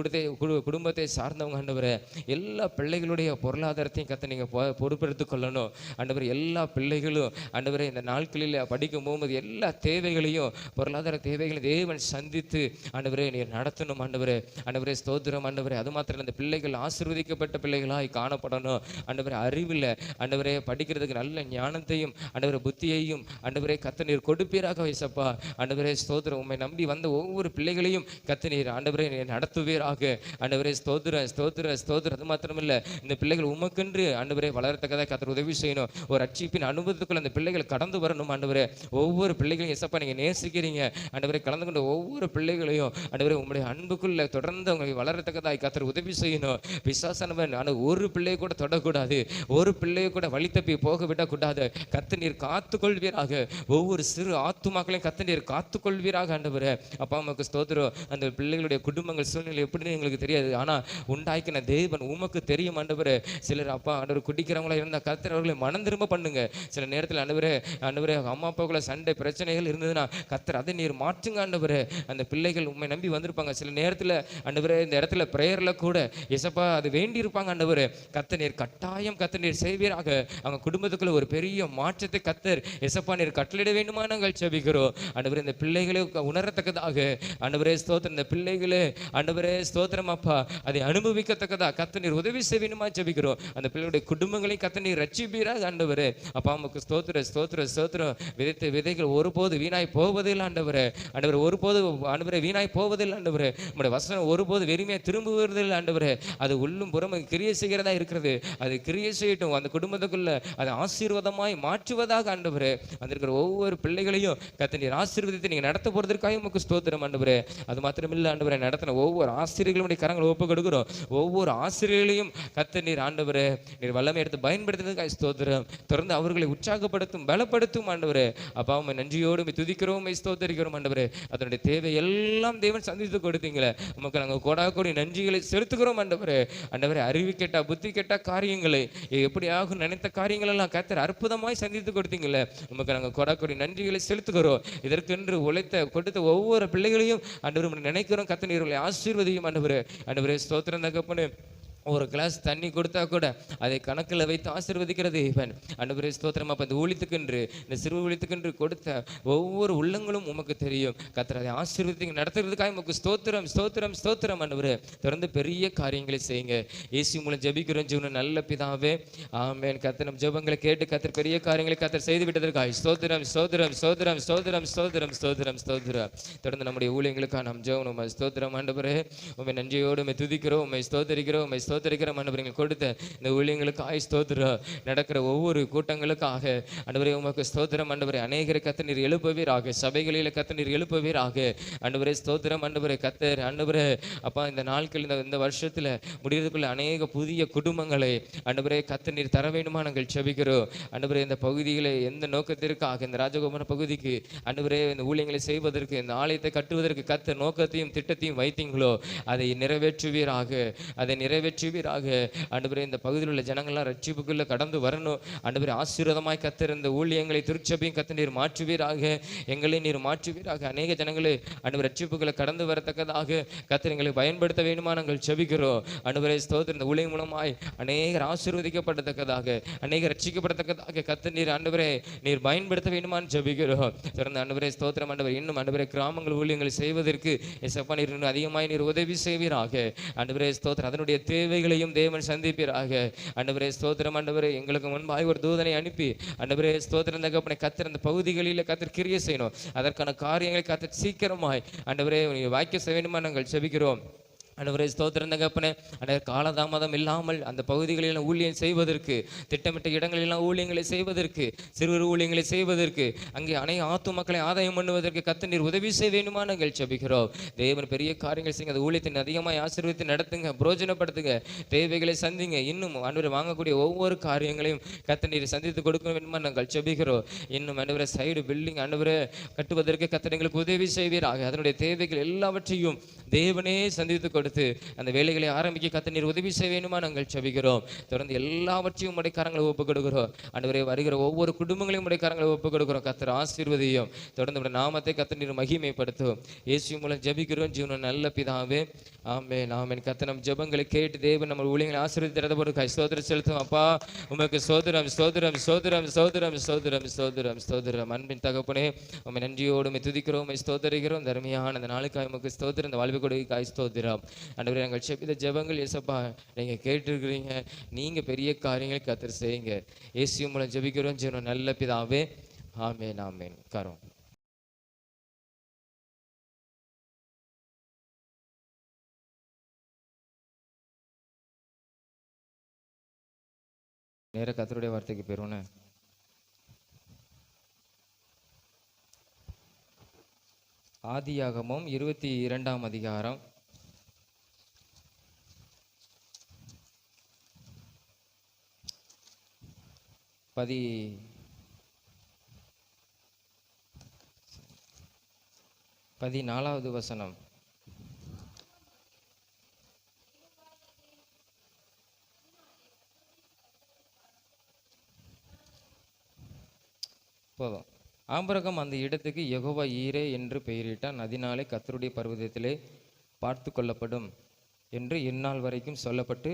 குடும்பத்தை சார்ந்தவங்க ஆண்டவரே. எல்லா பிள்ளைகளுடைய பொருளாதாரத்தையும் கர்த்தர் நீங்க பொறுப்பெடுத்துக் கொள்ளணும் ஆண்டவரே. எல்லா பிள்ளைகளும் ஆண்டவரே இந்த நாட்களில் படிக்கும் போகும்போது எல்லா தேவைகளையும் பொருளாதார தேவைகளையும் தேவன் சந்தித்து ஆண்டவரே நீர் நடத்தணும் ஆண்டவரே. ஆண்டவரே ஸ்தோத்திரம் ஆண்டவரே. அது மாத்திரம் இந்த பிள்ளைகள் ஆசீர்வதிக்கப்பட்ட பிள்ளைகளாய் காணப்படணும் ஆண்டவரே. அறிவில் ஆண்டவரே படிக்கிறதுக்கு நல்ல ஞானத்தையும் ஆண்டவரே புத்தியையும் ஆண்டவரே கர்த்தர் நீர் கொடுப்பீராக இயேசப்பா ஆண்டவரே. ஸ்தோத்திரம். உம்மை நம்பி வந்த ஒவ்வொரு பிள்ளைகளையும் கர்த்தர் நீர் ஆண்டவரே நடத்துவீராக ஆண்டவரே. ஸ்தோத்திரம் ஸ்தோத்திரம் ஸ்தோத்திரம். அது மாத்திரமில்லை, இந்த பிள்ளைகள் உமக்கென்று ஆண்டவரே வளரத்தக்கதாக கர்த்தர் உதவி செய்யணும். ஒரு ரட்சிப்பின் அனுபவத்துக்குள்ள அந்த பிள்ளைகள் கடந்து வரணும் ஆண்டவரே. ஒவ்வொரு பிள்ளைகளையும் இயேசப்பா நீங்க நேசிக்கிறீங்க ஆண்டவரே. கலந்து கொண்ட ஒவ்வொரு பிள்ளைகளையும் ஆண்டவரே உம்முடைய அன்புக்குள்ள தொடர்ந்து அவங்க வளரத்தக்கதாய் கர்த்தர் உதவி செய்யணும். பிசாசானவன் ஆனால் ஒரு பிள்ளையை கூட தொடக்கூடாது. ஒரு பிள்ளையை கூட வழி தப்பி போக விடக்கூடாது. கர்த்தர் நீர் காத்துக்கொள்வீராக. ஒவ்வொரு சிறு ஆத்துமாக்களையும் கர்த்தர் நீர் காத்துக்கொள்வீராக ஆண்டவரே. அப்பா அம்மாவுக்கு ஸ்தோத்திரம். அந்த பிள்ளைகளுடைய குடும்பங்கள் சூழ்நிலை எப்படின்னு எங்களுக்கு தெரியாது. ஆனால் உண்டாக்கின தேவன் உமக்கு தெரியும் ஆண்டவரே. சிலர் அப்பா ஆண்டவர் குடிக்கிறவங்களா இருந்தால் கர்த்தர் அவர்களை மனம் திரும்ப பண்ணுங்க. சில நேரத்தில் ஆண்டவரே ஆண்டவரே அம்மா அப்பாவுக்குள்ள சண்டை பிரச்சனைகள் இருந்ததுன்னா கர்த்தர் அதை நீர் மாற்றுங்க ஆண்டவரே. அந்த பிள்ளைகள் உண்மை நம்பி வந்திருப்பாங்க. சில நேரத்தில் ஆண்டவரே இந்த இடத்துல பிரேயர்ல கூட இயேசப்பா அது வேண்டி இருப்பாங்க ஆண்டவரே. கர்த்தர் நீர் கட்டாயம் கர்த்தர் நீர் செய்வீராக. அவங்க குடும்பத்துக்குள்ள ஒரு பெரிய மாற்றத்தை கர்த்தர் இயேசப்பா நீர் கட்டளையிட வேண்டுமா நாங்கள் ஜெபிக்கிறோம் ஆண்டவரே. இந்த பிள்ளைகளை உணரத்தக்கதாக ஆண்டவரே ஸ்தோத்திரம். இந்த பிள்ளைகளே ஆண்டவரே ஸ்தோத்திரம் அப்பா அதை அனுபவிக்கத்தக்கதாக கர்த்தர் நீர் உதவி செய்ய வேண்டுமா ஜெபிக்கிறோம். அந்த பிள்ளைகளுடைய குடும்பங்களையும் கர்த்தர் நீர் ரட்சிப்பீராக ஆண்டவரே. அப்பா அம்மாவுக்கு ஸ்தோத்திரம் ஸ்தோத்திரம் ஸ்தோத்திரம். விதைத்த விதைகள் ஒருபோது வீணாய் போவதில்லை ஆண்டவரே. ஆண்டவரே ஒருபோது ஆண்டவரே வீணாய் வீணாய் போவதில்லை ஆண்டவரே. உம்முடைய வசனம் ஒருபோது வெறுமையாக திரும்புவதில்லை ஆண்டவரே. அது உள்ளும் புறமும் கிரியை செய்கிறதா இருக்கிறது. அது கிரியை செய்யட்டும், அந்த குடும்பத்துக்குள்ள அதை ஆசீர்வாதமாய் மாற்றுவதாக ஆண்டவரே. வந்திருக்கிற ஒவ்வொரு பிள்ளைகளையும் கர்த்தர் நீர் ஆசீர்வதித்து நீங்க நடத்த போறதற்காக உமக்கு ஸ்தோத்திரம் ஆண்டவரே. அது மாத்திரமில்லை ஆண்டவரே, நடத்தின ஒவ்வொரு ஆசிரியர்களுடைய கரங்களை ஒப்பு கொடுக்கிறோம். ஒவ்வொரு ஆசிரியர்களையும் கர்த்தர் நீர் ஆண்டவரே நீர் வல்லமை எடுத்து பயன்படுத்துறதுக்காக ஸ்தோத்திரம். தொடர்ந்து அவர்களை உற்சாகப்படுத்தும், பலப்படுத்தும் ஆண்டவரே. அப்பா உம்மை நன்றியோடு துதிக்கிறோம், ஸ்தோத்திரிக்கிறோம் ஆண்டவரே. அதனுடைய தேவை எல்லாம் தேவன் சந்தித்து கொடுத்தீங்களே, உமக்கு நாங்கள் கோடாக்கோடி நன்றிகளை செலுத்துகிறோம் ஆண்டவரே. ஆண்டவரே, அறிவு கேட்டா புத்தி கேட்டா காரியங்களை எப்படியாகும் நினைத்த காரியங்கள் எல்லாம் கர்த்தர் அற்புதமாய் சந்தித்து கொடுத்தீங்களே, உமக்கு நாங்கள் கோடாக்கோடி நன்றிகளை செலுத்துகிறோம். இதற்கென்று உழைத்த கொடுத்த ஒவ்வொரு பிள்ளைகளையும் ஆண்டவரே நினைக்கிறோம். கர்த்தர் நீர்களை ஆசீர்வதியும் ஆண்டவரே. ஆண்டவரே ஸ்தோத்திரம் தகப்பனே. ஒரு கிளாஸ் தண்ணி கொடுத்தா கூட அதை கணக்கில் வைத்து ஆசீர்வதிக்கிறது இவன். ஆண்டவரே ஸ்தோத்திரம். அப்போ இந்த ஊழியத்துக்கென்று, இந்த சிறு ஊழியத்துக்கென்று கொடுத்த ஒவ்வொரு உள்ளங்களும் உமக்கு தெரியும். கர்த்தர் அதை ஆசீர்வதித்து நடத்துறதுக்காக உமக்கு ஸ்தோத்திரம், ஸ்தோத்திரம், ஸ்தோத்திரம் ஆண்டவரே. தொடர்ந்து பெரிய காரியங்களை செய்யுங்க. இயேசு மூலம் ஜெபிக்கிறோம் ஜீவன நல்ல பிதாவே, ஆமென். கர்த்தர் நம் ஜெபங்களை கேட்டு கர்த்தர் பெரிய காரியங்களை கர்த்தர் செய்து விட்டதற்காக ஸ்தோத்திரம், ஸ்தோத்திரம், ஸ்தோத்திரம், ஸ்தோத்திரம், ஸ்தோத்திரம், ஸ்தோத்திரம், ஸ்தோத்திரம். தொடர்ந்து நம்முடைய ஊழியங்களுக்காக நம் ஜெபம் உம்மை ஸ்தோத்திரம் ஆண்டவரே. உம்மை நன்றியோடு உம்மை துதிக்கிறோம், உம்மை ஸ்தோத்திரிக்கிறோம், உம்மை ஸ்தோத்திரிக்கிற ஆண்டவரே. கொடுத்த இந்த ஊழியங்களுக்காக ஸ்தோத்திரம். நடக்கிற ஒவ்வொரு கூட்டங்களுக்காக ஆண்டவரே உமக்கு ஸ்தோத்திரம் ஆண்டவரே. அநேகரை கர்த்தர் நீர் எழுப்புவீராக, சபைகளில் கர்த்தர் நீர் எழுப்புவீராக ஆண்டவரே. ஸ்தோத்திரம் ஆண்டவரே. கர்த்தர் ஆண்டவரே அப்பா இந்த நாட்கள் இந்த வருஷத்துல முடிவதற்குள்ள அநேக புதிய குடும்பங்களை ஆண்டவரே கர்த்தர் நீர் தர வேண்டுமா நாங்கள் ஜெபிக்கிறோம் ஆண்டவரே. இந்த பகுதிகளை எந்த நோக்கத்திற்காக இந்த ராஜகோபுர பகுதிக்கு ஆண்டவரே இந்த ஊழியங்களை செய்வதற்கு, இந்த ஆலயத்தை கட்டுவதற்கு கர்த்தர் நோக்கத்தையும் திட்டத்தையும் வைத்தீங்களோ அதை நிறைவேற்றுவீராக, அதை நிறைவேற்றுவீராக ஆண்டவரே. இந்த பகுதியில் உள்ள ஜனங்கள்லாம் ரட்சிப்புக்குள்ள கடந்து வரணும் ஆண்டவரே. ஆசீர்வாதமாய் கர்த்தர் இந்த ஊழியங்களை திருச்சபையும் கர்த்தர் நீர் மாற்றுவீராக, எங்களை நீர் மாற்றுவீராக. அநேக ஜனங்களை ஆண்டவர் ரட்சிப்புக்குள்ள கடந்து வரத்தக்கதாக கர்த்தர் எங்களை பயன்படுத்த வேண்டுமா நாங்கள் ஜெபிக்கிறோம் ஆண்டவரே. ஸ்தோத்திரம். இந்த ஊழியம் மூலமாய் அநேகர் ஆசீர்வதிக்கப்படத்தக்கதாக, அநேகர் ரட்சிக்கப்படத்தக்கதாக கர்த்தர் நீர் ஆண்டவரே நீர் பயன்படுத்த வேண்டுமான்னு ஜெபிக்கிறோம். தொடர்ந்து ஆண்டவரே ஸ்தோத்திரம் ஆண்டவர். இன்னும் ஆண்டவரே கிராமங்கள் ஊழியங்களை செய்வதற்கு எசப்பா நீர் இன்னும் அதிகமாய் நீர் உதவி செய்வீராக ஆண்டவரே. ஸ்தோத்திரம். அதனுடைய தேவைகளையும் தேவன் சந்திப்பீராக ஆண்டவரே. ஸ்தோத்திரம் ஆண்டவரே. எங்களுக்கு முன்பாக ஒரு தூதனை அனுப்பி ஆண்டவரே ஸ்தோத்திரம் தகப்பனே கர்த்தர் அந்த பகுதிகளில் கர்த்தர் கிரியை செய்யணும். அதற்கான காரியங்களை கர்த்தர் சீக்கிரமாய் ஆண்டவரே வாய்க்க செய்ய வேண்டுமா நாங்கள் ஜெபிக்கிறோம் ஆண்டவரே. ஸ்தோத்திரம் தகப்பனே. ஆண்டவர் காலதாமதம் இல்லாமல் அந்த பகுதிகளில் ஊழியம் செய்வதற்கு, திட்டமிட்ட இடங்களெல்லாம் ஊழியங்களை செய்வதற்கு, சிறு ஊழியங்களை செய்வதற்கு, அங்கே அநேக ஆத்து மக்களை ஆதாயம் பண்ணுவதற்கு கர்த்தர் நீர் உதவி செய்ய வேண்டுமா நாங்கள் ஜெபிக்கிறோம். தேவன் பெரிய காரியங்கள் செய்யுங்க. அந்த ஊழியத்தை அதிகமாக ஆசீர்வதித்து நடத்துங்க, புரோஜனப்படுத்துங்க, தேவைகளை சந்திங்க. இன்னும் ஆண்டவரை வாங்கக்கூடிய ஒவ்வொரு காரியங்களையும் கர்த்தர் நீர் சந்தித்து கொடுக்க வேண்டுமா நாங்கள் ஜெபிக்கிறோம். இன்னும் ஆண்டவரை சைடு பில்டிங் ஆண்டவரை கட்டுவதற்கு கர்த்தர் எங்களுக்கு உதவி செய்வீராக. அதனுடைய தேவைகள் எல்லாவற்றையும் தேவனே சந்தித்து கொடுத்து அந்த வேலைகளை ஆரம்பிக்க கர்த்தர் நீர் உதவி செய்ய வேண்டுமா நாங்கள் ஜெபிக்கிறோம். தொடர்ந்து எல்லாவற்றையும் உம்முடைய கரங்களை ஒப்புக் கொடுக்கிறோம் ஆண்டவரே. வருகிற ஒவ்வொரு குடும்பங்களையும் உம்முடைய கரங்களை ஒப்புக் கொடுக்கிறோம். கர்த்தர் ஆசீர்வதியும். தொடர்ந்து உம்முடைய நாமத்தை கர்த்தர் நீர் மகிமைப்படுத்தும். இயேசு மூலம் ஜெபிக்கிறோம் ஜீவன நல்ல பிதாவே, ஆமென், ஆமென். கர்த்தர் நம் ஜெபங்களை கேட்டு தேவன் நம்ம ஊழியங்களை ஆசீர்வதித்து போது ஸ்தோத்திரம் செலுத்தும். அப்பா உமக்கு ஸ்தோத்திரம், ஸ்தோத்திரம், ஸ்தோத்திரம், ஸ்தோத்திரம், ஸ்தோத்திரம், ஸ்தோத்திரம், ஸ்தோத்திரம். அன்பின் தகப்பனே உம்மை நன்றியோடு உம்மை துதிக்கிறோம், உம்மை ஸ்தோத்திரிக்கிறோம். தர்மையான அந்த நாளுக்காய் உமக்கு ஸ்தோத்திரம், இந்த வாழ்வு கொடுக்காய் ஸ்தோத்திரம் ஆண்டவரே. நாங்கள் செபித்த ஜெபங்கள் இயேசப்பா நீங்க கேட்டிருக்கிறீங்க. நீங்க பெரிய காரியங்களை கர்த்தர் செய்யுங்க. இயேசு மூலம் ஜெபிக்கிறோம் ஜீவன நல்ல பிதாவே, ஆமென், ஆமென். கரோம். நேர கர்த்தருடைய வார்த்தைக்கு பெறுவோன்னு ஆதியாகமம் 22ஆம் அதிகாரம் 14வது வசனம். போதும். ஆபிரகாம் அந்த இடத்துக்கு யெகோவா ஈரே என்று பெயரிட்டான். அதனாலே கர்த்தருடைய பர்வதத்திலே பார்த்து கொள்ளப்படும் என்று இந்நாள் வரைக்கும் சொல்லப்பட்டு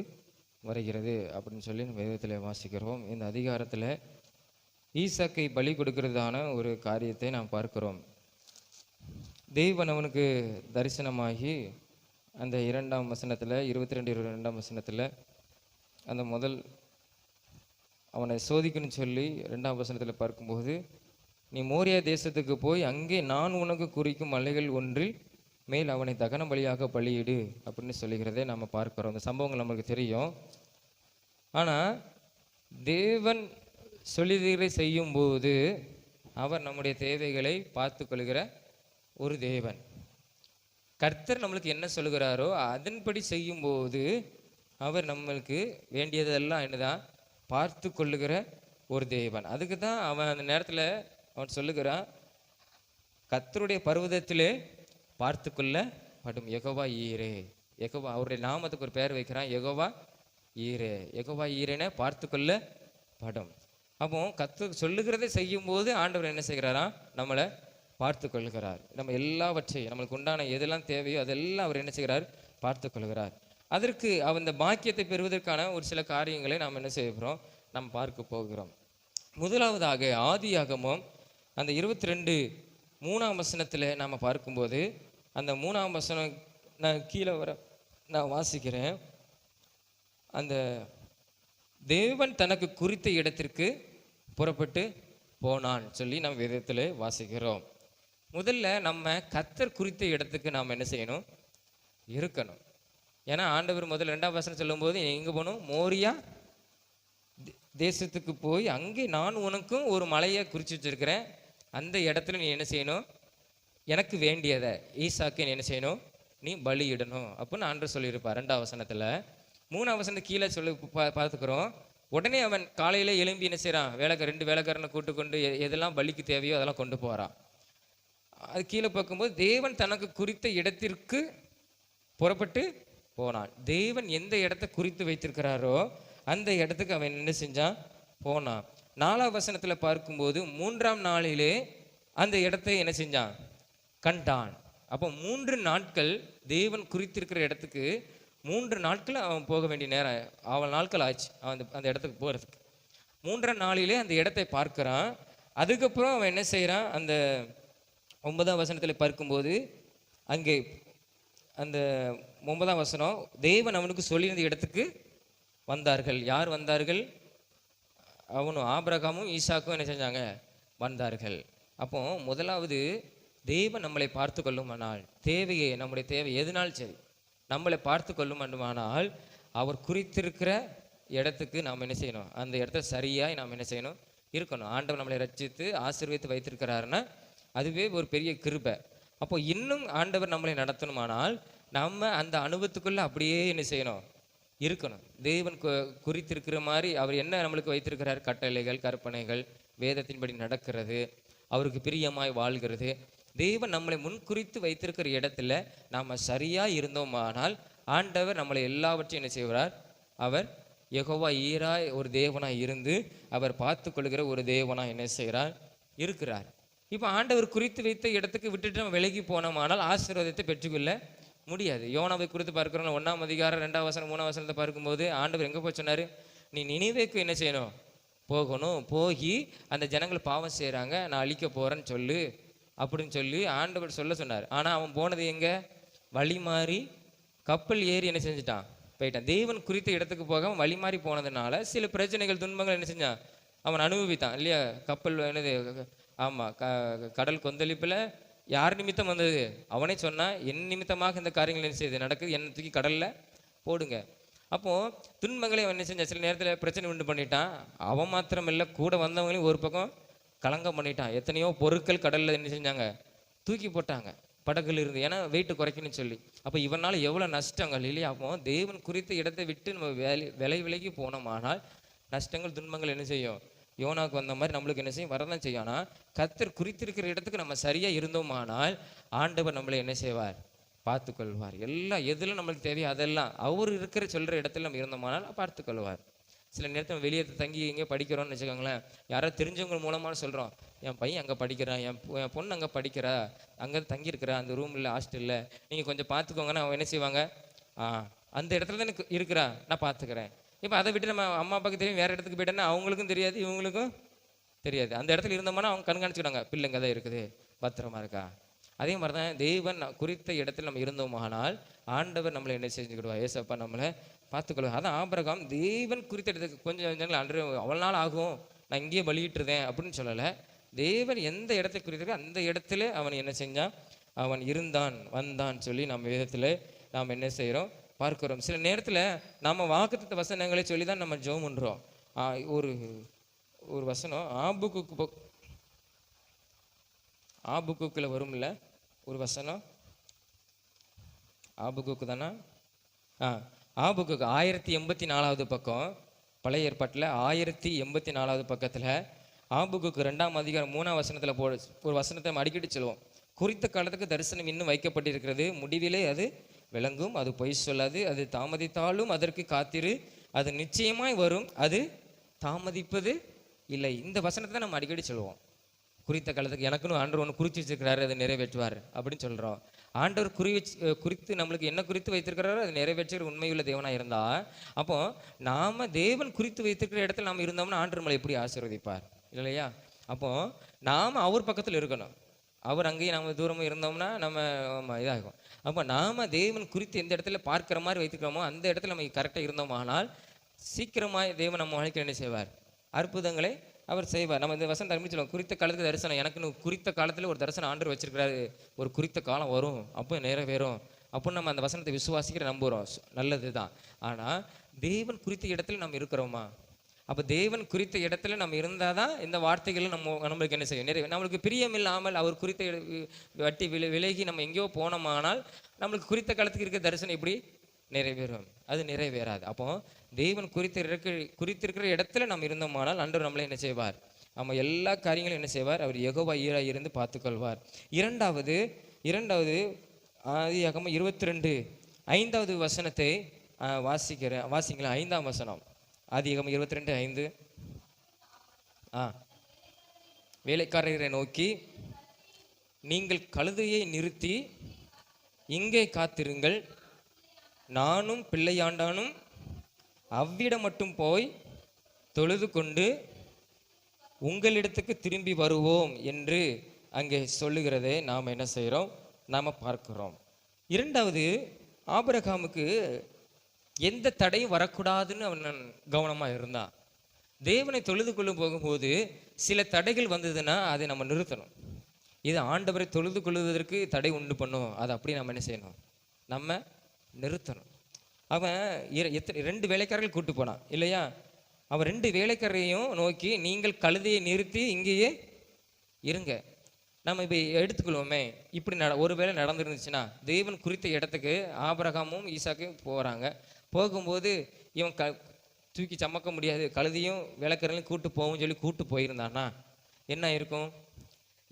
வருகிறது அப்படின்னு சொல்லி வேதத்தில் வாசிக்கிறோம். இந்த அதிகாரத்தில் ஈசாக்கை பலி கொடுக்கிறதான ஒரு காரியத்தை நாம் பார்க்கிறோம். தேவன் அவனுக்கு தரிசனமாகி அந்த 2ஆம் வசனத்தில் 22 வசனத்தில் அந்த முதல் அவனை சோதிக்கணும்னு சொல்லி 2ஆம் வசனத்தில் பார்க்கும்போது, நீ மோரியா தேசத்துக்கு போய் அங்கே நான் உனக்கு குறிக்கும் மலைகள் ஒன்றில் மேல் அவனை தகன பலியாக பலியிடு அப்படின்னு சொல்லுகிறதே நம்ம பார்க்கிறோம். இந்த சம்பவங்கள் நம்மளுக்கு தெரியும். ஆனால் தேவன் சொல்லுகிறதை செய்யும்போது அவர் நம்முடைய தேவைகளை பார்த்து கொள்கிற ஒரு தேவன். கர்த்தர் நம்மளுக்கு என்ன சொல்லுகிறாரோ அதன்படி செய்யும்போது அவர் நம்மளுக்கு வேண்டியதெல்லாம் என்னதான் பார்த்து கொள்ளுகிற ஒரு தேவன். அதுக்கு தான் அவன் அந்த நேரத்தில் அவன் சொல்லுகிறான், கர்த்தருடைய பர்வதத்திலே பார்த்து கொள்ளப்படும் யெகோவா ஈரே. யெகோவா அவருடைய நாமத்துக்கு ஒரு பெயர் வைக்கிறான், யெகோவா ஈரே. யெகோவா ஈரேன்னு பார்த்து கொள்ளப்படும். அப்போ கர்த்தர் சொல்லுகிறதை செய்யும்போது ஆண்டவர் என்ன செய்கிறாரா, நம்மளை பார்த்து கொள்கிறார். நம்ம எல்லாவற்றையும் நம்மளுக்கு உண்டான எதெல்லாம் தேவையோ அதெல்லாம் அவர் என்ன செய்கிறார், பார்த்து கொள்கிறார். அதற்கு அந்த பாக்கியத்தை பெறுவதற்கான ஒரு சில காரியங்களை நாம் என்ன செய்கிறோம், நாம் பார்க்க போகிறோம். முதலாவதாக ஆதியாகமம் அந்த 22:3 வசனத்தில் நாம் பார்க்கும்போது, அந்த 3 வசனம் நான் கீழே வர நான் வாசிக்கிறேன். அந்த தேவன் தனக்கு குறித்த இடத்திற்கு புறப்பட்டு போனான் சொல்லி நம்ம வேதத்தில் வாசிக்கிறோம். முதல்ல நம்ம கர்த்தர் குறித்த இடத்துக்கு நாம் என்ன செய்யணும், இருக்கணும். ஏன்னா ஆண்டவர் முதல் 2ஆம் வசனம் சொல்லும்போது எங்கே போகணும், மோரியா தேசத்துக்கு போய் அங்கே நான் உனக்கும் ஒரு மலையை குறித்து வச்சிருக்கிறேன், அந்த இடத்துல நீ என்ன செய்யணும், எனக்கு வேண்டியதை ஈசாக்கு நீ என்ன செய்யணும், நீ பலியிடணும் அப்படின்னு ஆண்டவர் சொல்லியிருப்பார் 2ஆம் வசனத்தில். 3ஆம் வசனத்தை கீழே சொல்லி பார்த்துக்கிறோம். உடனே அவன் காலையில் எழும்பி என்ன செய்கிறான், 2 வேலைக்காரனை கூட்டு கொண்டு எதெல்லாம் பலிக்கு தேவையோ அதெல்லாம் கொண்டு போகிறான். அது கீழே பார்க்கும்போது தேவன் தனக்கு குறித்த இடத்திற்கு புறப்பட்டு போனான். தேவன் எந்த இடத்தை குறித்து வைத்திருக்கிறாரோ அந்த இடத்துக்கு அவன் என்ன செஞ்சான், போனான். 4ஆம் வசனத்தில் பார்க்கும்போது 3ஆம் நாளிலே அந்த இடத்தை என்ன செஞ்சான், கண்டான். அப்போ 3 நாட்கள் தேவன் குறித்திருக்கிற இடத்துக்கு 3 நாட்கள் அவன் போக வேண்டிய நேரம், அவன் நாட்கள் ஆச்சு அவன் அந்த இடத்துக்கு போகிறதுக்கு. 3ஆம் நாளிலே அந்த இடத்தை பார்க்குறான். அதுக்கப்புறம் அவன் என்ன செய்கிறான், அந்த 9ஆம் வசனத்தில் பார்க்கும்போது அங்கே அந்த 9ஆம் வசனம், தேவன் அவனுக்கு சொல்லியிருந்த இடத்துக்கு வந்தார்கள். யார் வந்தார்கள், அவனும் ஆபிரகாமும் ஈசாக்கும் என்ன செஞ்சாங்க, வந்தார்கள். அப்போ முதலாவது தேவன் நம்மளை பார்த்து கொள்ளுமானால், தேவையை நம்முடைய தேவை எதுனாலும் சரி நம்மளை பார்த்து கொள்ளுமானால் அவர் குறித்திருக்கிற இடத்துக்கு நாம் என்ன செய்யணும், அந்த இடத்த சரியாய் நாம் என்ன செய்யணும், இருக்கணும். ஆண்டவர் நம்மளை ரட்சித்து ஆசீர்வதித்து வைத்திருக்கிறாருன்னா அதுவே ஒரு பெரிய கிருபை. அப்போ இன்னும் ஆண்டவர் நம்மளை நடத்தணுமானால் நம்ம அந்த அனுபவத்துக்குள்ளே அப்படியே என்ன செய்யணும், இருக்கணும். தேவன் குறித்திருக்கிற மாதிரி அவர் என்ன நம்மளுக்கு வைத்திருக்கிறார், கட்டளைகள் கற்பனைகள் வேதத்தின்படி நடக்கிறது, அவருக்கு பிரியமாய் வாழ்கிறது. தேவன் நம்மளை முன்குறித்து வைத்திருக்கிற இடத்துல நாம் சரியாக இருந்தோமானால் ஆண்டவர் நம்மளை எல்லாவற்றையும் என்ன செய்வார், அவர் யெகோவா ஈராய் ஒரு தேவனாய் இருந்து அவர் பார்த்து கொள்கிற ஒரு தேவனாய் என்ன செய்கிறார், இருக்கிறார். இப்போ ஆண்டவர் குறித்து வைத்த இடத்துக்கு விட்டுட்டு நம்ம விலகி போனோமானால் ஆசீர்வாதத்தை பெற்றுக்கொள்ள முடியாது. யோனாவை குறித்து பார்க்கிறோம், 1ஆம் அதிகாரம் 2ஆம் வசனம் 3ஆம் வசனத்தை பார்க்கும்போது ஆண்டவர் எங்கே போய் சொன்னார், நீ நினிவேக்கு என்ன செய்யணும், போகணும், போய் அந்த ஜனங்கள் பாவம் செய்கிறாங்க, நான் அழிக்க போகிறேன்னு சொல்லு அப்படின்னு சொல்லி ஆண்டவர் சொல்ல சொன்னார். ஆனால் அவன் போனது எங்கே, வழி மாறி கப்பல் ஏறி என்ன செஞ்சுட்டான், போயிட்டான். தேவன் குறித்த இடத்துக்கு போக வழி மாறி போனதுனால சில பிரச்சனைகள் துன்பங்கள் என்ன செஞ்சான், அவன் அனுபவித்தான் இல்லையா. கப்பல் என்னது, ஆமாம், கடல் கொந்தளிப்பில் யார் நிமித்தம் வந்தது, அவனே சொன்னான், என் நிமித்தமாக இந்த காரியங்கள் என்ன செய்யுது நடக்குது, என்னை தூக்கி கடலில் போடுங்க. அப்போது துன்பங்களை அவன் என்ன செஞ்சான், சில நேரத்தில் பிரச்சனை உண்டு பண்ணிட்டான். அவன் மாத்திரம் இல்லை, கூட வந்தவங்களையும் ஒரு பக்கம் கலங்கம் பண்ணிட்டான். எத்தனையோ பொருட்கள் கடலில் என்ன செஞ்சாங்க, தூக்கி போட்டாங்க படகுல இருந்து, ஏன்னா வெயிட்டு குறைக்கணும்னு சொல்லி. அப்போ இவனால் எவ்வளோ நஷ்டங்கள் இல்லையா. அப்போ தேவன் குறித்த இடத்தை விட்டு நம்ம விலகி போனோமானால் நஷ்டங்கள் துன்பங்கள் என்ன செய்யும், யோனாவுக்கு வந்த மாதிரி நம்மளுக்கு என்ன செய்யும், வரதான் செய்யும். ஆனால் கர்த்தர் குறித்திருக்கிற இடத்துக்கு நம்ம சரியாக இருந்தோமானால் ஆண்டவர் நம்மளை என்ன செய்வார், பார்த்துக்கொள்வார். எல்லாம் எதில் நம்மளுக்கு தேவையோ அதெல்லாம் அவர் இருக்கிற சொல்கிற இடத்துல நம்ம இருந்தோமானால் பார்த்துக்கொள்வார். சில நேரத்தில் வெளியே தங்கி எங்கேயோ படிக்கிறோன்னு வச்சுக்கோங்களேன், யாரோ தெரிஞ்சவங்க மூலமாக சொல்கிறோம், என் பையன் அங்கே படிக்கிறான், என் பொண்ணு அங்கே படிக்கிறா, அங்கே தங்கியிருக்கிறா அந்த ரூமில் ஹாஸ்டலில், நீங்கள் கொஞ்சம் பார்த்துக்கோங்கன்னா அவங்க என்ன செய்வாங்க, அந்த இடத்துல தான் எனக்கு இருக்கிறா, நான் பார்த்துக்கிறேன். இப்போ அதை விட்டு நம்ம அம்மா அப்பாவுக்கு தெரியும், வேறு இடத்துக்கு போயிட்டேன்னா அவங்களுக்கும் தெரியாது இவங்களுக்கும் தெரியாது. அந்த இடத்துல இருந்தோம்னா அவங்க கண்காணிச்சுக்கிட்டாங்க, பிள்ளைங்க தான் இருக்குது, பத்திரமா இருக்கா. அதே மாதிரி தான் தேவன் குறித்த இடத்துல நம்ம இருந்தோமானால் ஆண்டவர் நம்மளை என்ன செஞ்சுக்கிடுவா, ஏசப்பா நம்மளை பார்த்துக்கொள்ளும். அதான் ஆபிரகாம் தேவன் குறித்த இடத்துக்கு கொஞ்சம் அன்று அவ்வளோ நாள் ஆகும், நான் இங்கேயே பலியிட்டுருந்தேன் அப்படின்னு சொல்லலை. தேவன் எந்த இடத்தை குறித்திருக்கோ அந்த இடத்துல அவன் என்ன செஞ்சான், அவன் இருந்தான் வந்தான் சொல்லி நம்ம வேதத்தில் நாம் என்ன செய்கிறோம் பார்க்கிறோம். சில நேரத்தில் நம்ம வாக்குத்தத்த வசனங்களை சொல்லி தான் நம்ம ஜெபம் பண்ணுறோம். ஒரு ஒரு வசனம் ஆபுக்குக்கில் வரும்ல ஒரு வசனம், ஆபுக்கு தானே? ஆபுக்கு 1084 பக்கம், பழைய ஏற்பாட்டில் 1084 பக்கத்தில் ஆபுக்கு 2ஆம் அதிகாரம் 3ஆம் வசனத்தில் ஒரு வசனத்தை நம்ம அடிக்கடி சொல்லுவோம். குறித்த காலத்துக்கு தரிசனம் இன்னும் வைக்கப்பட்டிருக்கிறது, முடிவிலே அது விளங்கும், அது பொய் சொல்லாது, அது தாமதித்தாலும் அதற்கு காத்திரு, அது நிச்சயமாய் வரும், அது தாமதிப்பது இல்லை. இந்த வசனத்தை நம்ம அடிக்கடி சொல்லுவோம். குறித்த காலத்துக்கு எனக்குன்னு ஆண்டவர் ஒன்று குறித்து வச்சிருக்கிறாரு, அதை நிறைவேற்றுவார் அப்படின்னு சொல்கிறோம். ஆண்டவர் குறித்து நம்மளுக்கு என்ன குறித்து வைத்திருக்கிறாரோ அதை நிறைவேற்றுகிற உண்மையுள்ள தேவனாக இருந்தால், அப்போ நாம் தேவன் குறித்து வைத்திருக்கிற இடத்துல நாம் இருந்தோம்னா ஆண்டவர் நம்மளை எப்படி ஆசீர்வதிப்பார் இல்லையா? அப்போ நாம் அவர் பக்கத்தில் இருக்கணும். அவர் அங்கேயும் நம்ம தூரமாக இருந்தோம்னா நம்ம இதாகும். அப்போ நாம் தேவன் குறித்து எந்த இடத்துல பார்க்குற மாதிரி வைத்துக்கிறோமோ அந்த இடத்துல நம்ம கரெக்டாக இருந்தோமானால் சீக்கிரமாக தேவன் நம்ம வாழ்க்கையில் என்ன செய்வார்? அற்புதங்களை அவர் செய்வார். நம்ம இந்த வசனம் தமிழ் சொல்லுவோம், குறித்த காலத்துக்கு தரிசனம். எனக்குன்னு குறித்த காலத்தில் ஒரு தரிசனம் ஆண்டவர் வச்சிருக்கிறாரு, ஒரு குறித்த காலம் வரும், அப்போ நிறைவேறும் அப்படின்னு நம்ம அந்த வசனத்தை விசுவாசிக்கிற நம்புகிறோம். நல்லது தான். ஆனால் தேவன் குறித்த இடத்துல நம்ம இருக்கிறோமா? அப்போ தேவன் குறித்த இடத்துல நம்ம இருந்தால் தான் இந்த வார்த்தைகள் நம்மளுக்கு என்ன செய்யும்? நம்மளுக்கு பிரியமில்லாமல் அவர் குறித்த வட்டி விலகி நம்ம எங்கேயோ போனோமானால் நம்மளுக்கு குறித்த காலத்துக்கு இருக்க தரிசனம் எப்படி நிறைவேறும்? அது நிறைவேறாது. அப்போ தேவன் குறித்திருக்கிற இடத்துல நம்ம இருந்தோமானால் ஆண்டவர் நம்மளை என்ன செய்வார்? நம்ம எல்லா காரியங்களும் என்ன செய்வார்? அவர் யெகோவா ஈராய் இருந்து பார்த்துக்கொள்வார். இரண்டாவது ஆதியாகமம் 22:5 வசனத்தை வாசிங்களா? 5ஆம் வசனம், ஆதியாகமம் 22:5. வேலைக்காரரை நோக்கி, நீங்கள் கழுதையை நிறுத்தி இங்கே காத்திருங்கள், நானும் பிள்ளையாண்டானும் அவ்விடம் மட்டும் போய் தொழுது கொண்டு உங்களிடத்துக்கு திரும்பி வருவோம் என்று அங்கே சொல்லுகிறதை நாம் என்ன செய்கிறோம்? நாம் பார்க்கிறோம். இரண்டாவது, ஆபிரகாமுக்கு எந்த தடையும் வரக்கூடாதுன்னு அவன் கவனமாக இருந்தான். தேவனை தொழுது கொள்ளும் போகும்போது சில தடைகள் வந்ததுன்னா அதை நம்ம நிறுத்தணும். இது ஆண்டவரை தொழுது கொள்வதற்கு தடை உண்டு பண்ணும், அதை அப்படி நம்ம என்ன செய்யணும்? நம்ம நிறுத்தணும். அவன் 2 வேலைக்காரர்கள் கூட்டு போனான் இல்லையா? அவன் 2 வேலைக்காரரையும் நோக்கி, நீங்கள் கழுதையை நிறுத்தி இங்கேயே இருங்க. நம்ம இப்போ எடுத்துக்கொள்வோமே, இப்படி ஒருவேளை நடந்துருந்துச்சுன்னா, தேவன் குறித்த இடத்துக்கு ஆபிரகாமும் ஈசாக்கும் போகிறாங்க. போகும்போது இவன் தூக்கி சமக்க முடியாது, கழுதையும் வேலைக்காரர்களையும் கூட்டு போகும் சொல்லி கூட்டு போயிருந்தான்னா என்ன இருக்கும்?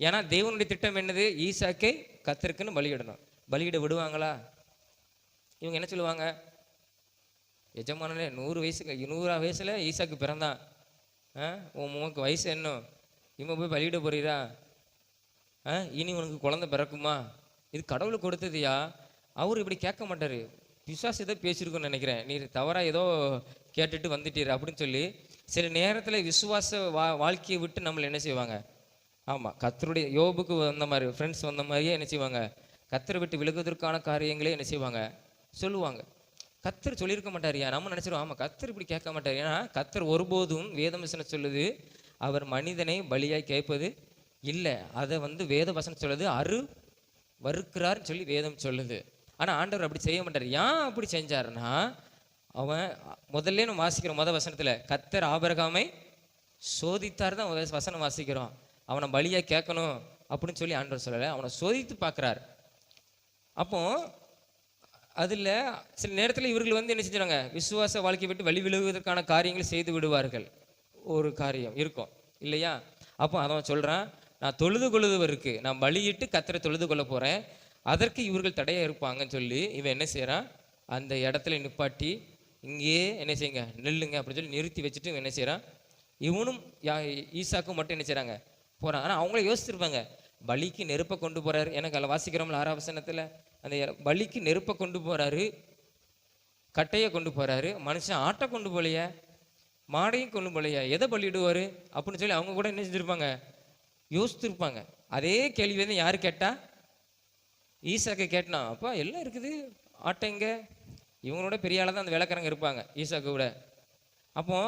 ஏன்னா தேவனுடைய திட்டம் என்னது? ஈசாக்கை கர்த்தருக்குன்னு பலியிடணும். பலியிட விடுவாங்களா? இவங்க என்ன சொல்லுவாங்க? எஜமானே 100 வயசுல ஈசாக்கு பிறந்தான், உனக்கு வயசு என்ன, இவன் போய் பலியிட போறீரா? இனி உனக்கு குழந்தை பிறக்குமா? இது கடவுளுக்கு கொடுத்ததுயா. அவர் இப்படி கேட்க மாட்டாரு. பிசாசு ஏதோ பேசியிருக்குன்னு நினைக்கிறேன், நீ தவறாக ஏதோ கேட்டுட்டு வந்துட்டீர் அப்படின்னு சொல்லி சில நேரத்தில் விசுவாச வாழ்க்கையை விட்டு நம்மளை என்ன செய்வாங்க? ஆமாம், கர்த்தருடைய யோபுக்கு வந்த மாதிரி ஃப்ரெண்ட்ஸ் வந்த மாதிரியே என்ன செய்வாங்க? கர்த்தரை விட்டு விலகுவதற்கான காரியங்களே என்ன செய்வாங்க? சொல்லுவாங்க. கர்த்தர் சொல்லியிருக்க மாட்டாரியா? நம்ம நினச்சிருவோம், ஆமாம் கர்த்தர் இப்படி கேட்க மாட்டார். ஏன்னா கர்த்தர் ஒருபோதும் வேத வசனம் சொல்லுது, அவர் மனிதனை பலியாய் கேட்பது இல்லை. அதை வேத வசனம் சொல்லுது, வறுக்கிறார்னு சொல்லி வேதம் சொல்லுது. ஆனால் ஆண்டவர் அப்படி செய்ய மாட்டார். ஏன் அப்படி செஞ்சாருன்னா, அவன் முதல்ல நம்ம வாசிக்கிறோம் வசனத்தில், கர்த்தர் ஆபிரகாமை சோதித்தார் தான் வசனம் வாசிக்கிறோம். அவனை பலியாக கேட்கணும் அப்படின்னு சொல்லி ஆண்டவர் சொல்லலை, அவனை சோதித்து பார்க்குறார். அப்போ அதில் சில நேரத்தில் இவர்கள் என்ன செஞ்சாங்க? விசுவாச வாழ்க்கை விட்டு வழி விழுவதற்கான காரியங்களை செய்து விடுவார்கள். ஒரு காரியம் இருக்கும் இல்லையா? அப்போ அவன் சொல்கிறான், நான் தொழுது கொள்ளுவதற்கு நான் பலியிட்டு கர்த்தரை தொழுது கொள்ள போகிறேன், அதற்கு இவர்கள் தடையாக இருப்பாங்கன்னு சொல்லி இவன் என்ன செய்கிறான்? அந்த இடத்துல நிப்பாட்டி, இங்கேயே என்ன செய்யுங்க, நெல்லுங்க அப்படின்னு சொல்லி நிறுத்தி வச்சுட்டு இவன் என்ன செய்கிறான்? இவனும் ஈசாக்கும் மட்டும் என்ன செய்கிறாங்க? போகிறான். ஆனால் அவங்கள யோசிச்சிருப்பாங்க, பலிக்கு நெருப்பை கொண்டு போகிறாரு. எனக்கு அதில் வாசிக்கிறோம்ல 6ஆம் வசனத்தில், அந்த பலிக்கு நெருப்பை கொண்டு போகிறாரு, கட்டையை கொண்டு போகிறாரு, மனுஷன் ஆட்டை கொண்டு போலையா, மாடையும் கொண்டு போலையா, எதை பலியிடுவார் அப்படின்னு சொல்லி அவங்க கூட என்ன செஞ்சுருப்பாங்க? யோசித்துருப்பாங்க. அதே கேள்வி யார் கேட்டா? ஈசாக்கு கேட்டான். அப்பா எல்லாம் இருக்குது, ஆட்டை எங்க? இவங்களோட பெரிய ஆளாக தான் அந்த வேலைக்காரங்க இருப்பாங்க ஈசாக்கு கூட. அப்போ